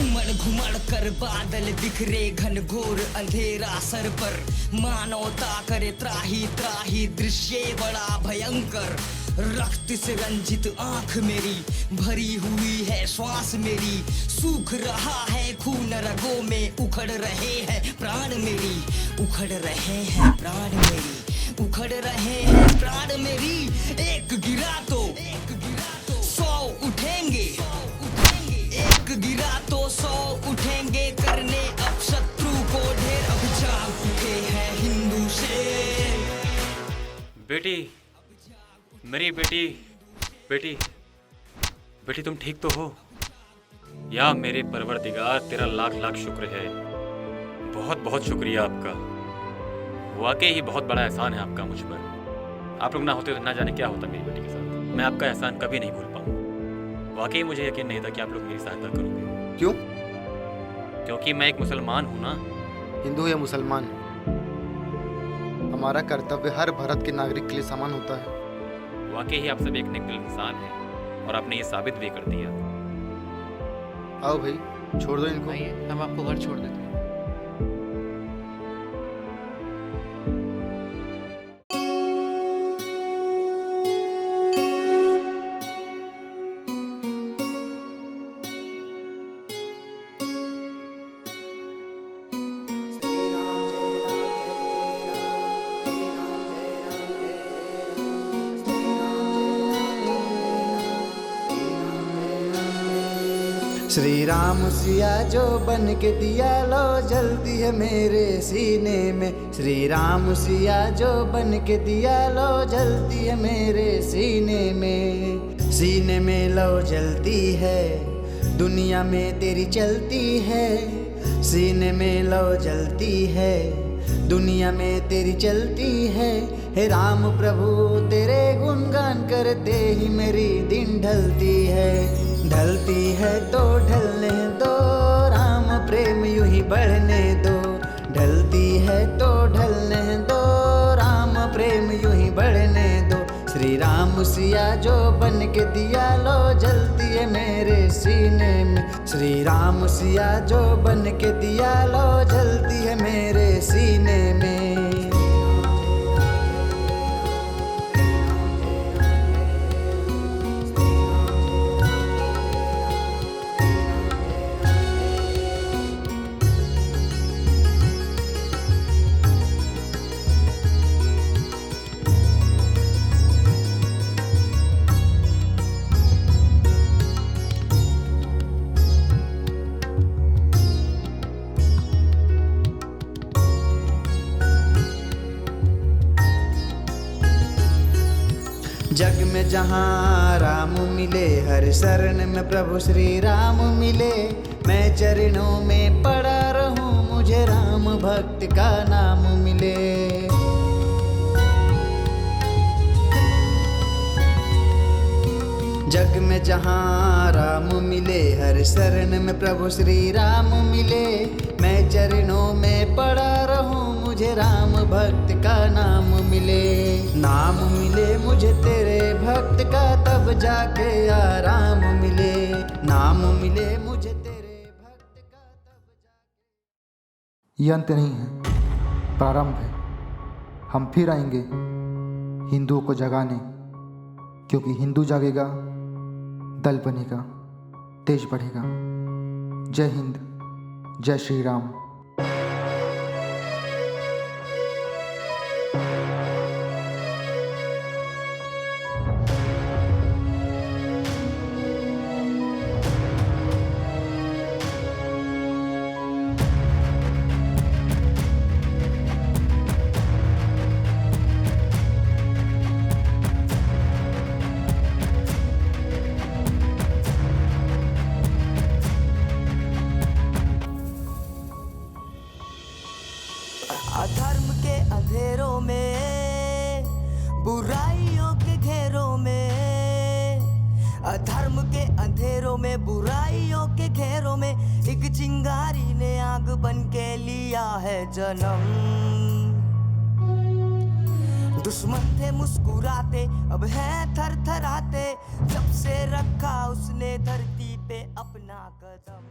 उमड़ घुमड़ कर बादल बिखरे, घनघोर अंधेरा सर पर, मानवता करे त्राही त्राही, दृश्य बड़ा भयंकर। रक्त से रंजित आंख मेरी, भरी हुई है श्वास मेरी, सूख रहा है खून रगों में, उखड़ रहे हैं प्राण मेरी, उखड़ रहे हैं प्राण मेरी, उखड़ रहे हैं प्राण मेरी। एक गिरा तो 100 उठेंगे, एक गिरा तो 100 उठेंगे, करने अब शत्रु को ढेर। अब जाग उठे हैं हिंदू से। बेटी, मेरी बेटी, बेटी, बेटी तुम ठीक तो हो? या मेरे परवरदिगार, तेरा लाख लाख शुक्र है, बहुत बहुत शुक्रिया आपका। वाकई ही बहुत बड़ा एहसान है आपका मुझ पर। आप लोग ना होते तो ना जाने क्या होता मेरी बेटी के साथ। मैं आपका एहसान कभी नहीं भूल पाऊँ। वाकई मुझे यकीन नहीं था कि आप लोग मेरी सहायता करोगे। क्यों? क्योंकि मैं एक मुसलमान हूँ ना। हिंदू या मुसलमान, हमारा कर्तव्य हर भारत के नागरिक के लिए समान होता है। वाकई ही आप सब एक नेक दिल इंसान हैं और आपने ये साबित भी कर दिया। आओ भाई, छोड़ दो इनको। आइए, हम आपको घर छोड़ देते हैं। श्री राम सिया जो बन के दिया लो जलती है मेरे सीने में। श्री राम सिया जो बन के दिया लो जलती है मेरे सीने में। सीने में लो जलती है दुनिया में तेरी चलती है। सीने में लो जलती है दुनिया में तेरी चलती है। हे राम प्रभु तेरे गुणगान करते ही मेरी दिन ढलती है। ढलती है तो ढलने दो राम प्रेम यूं ही बढ़ने दो। ढलती है तो ढलने दो राम प्रेम यूं ही बढ़ने दो। श्री राम सिया जो बन के दिया लो जलती है मेरे सीने में। श्री राम सिया जो बन के दिया लो जलती है मेरे सीने में। जग में जहाँ राम मिले हर शरण में प्रभु श्री राम मिले। मैं चरणों में पड़ा रहूं मुझे राम भक्त का नाम मिले। जग में जहाँ राम मिले हर शरण में प्रभु श्री राम मिले। मैं चरणों में पड़ा रहूं मुझे राम भक्त का नाम मिले। नाम मिले मुझे तेरे भक्त का तब जाके आराम मिले। नाम मिले मुझे तेरे भक्त का तब जाके। ये अंत नहीं है, प्रारंभ है। हम फिर आएंगे हिंदुओं को जगाने, क्योंकि हिंदू जागेगा दल बनेगा, देश बढ़ेगा। जय हिंद, जय श्री राम। अधर्म के अंधेरों में, बुराइयों के घेरों में, अधर्म के अंधेरों में, बुराइयों के घेरों में, एक चिंगारी ने आग बन के लिया है जन्म। दुश्मन थे मुस्कुराते, अब है थरथराते, जब से रखा उसने धरती पे अपना कदम।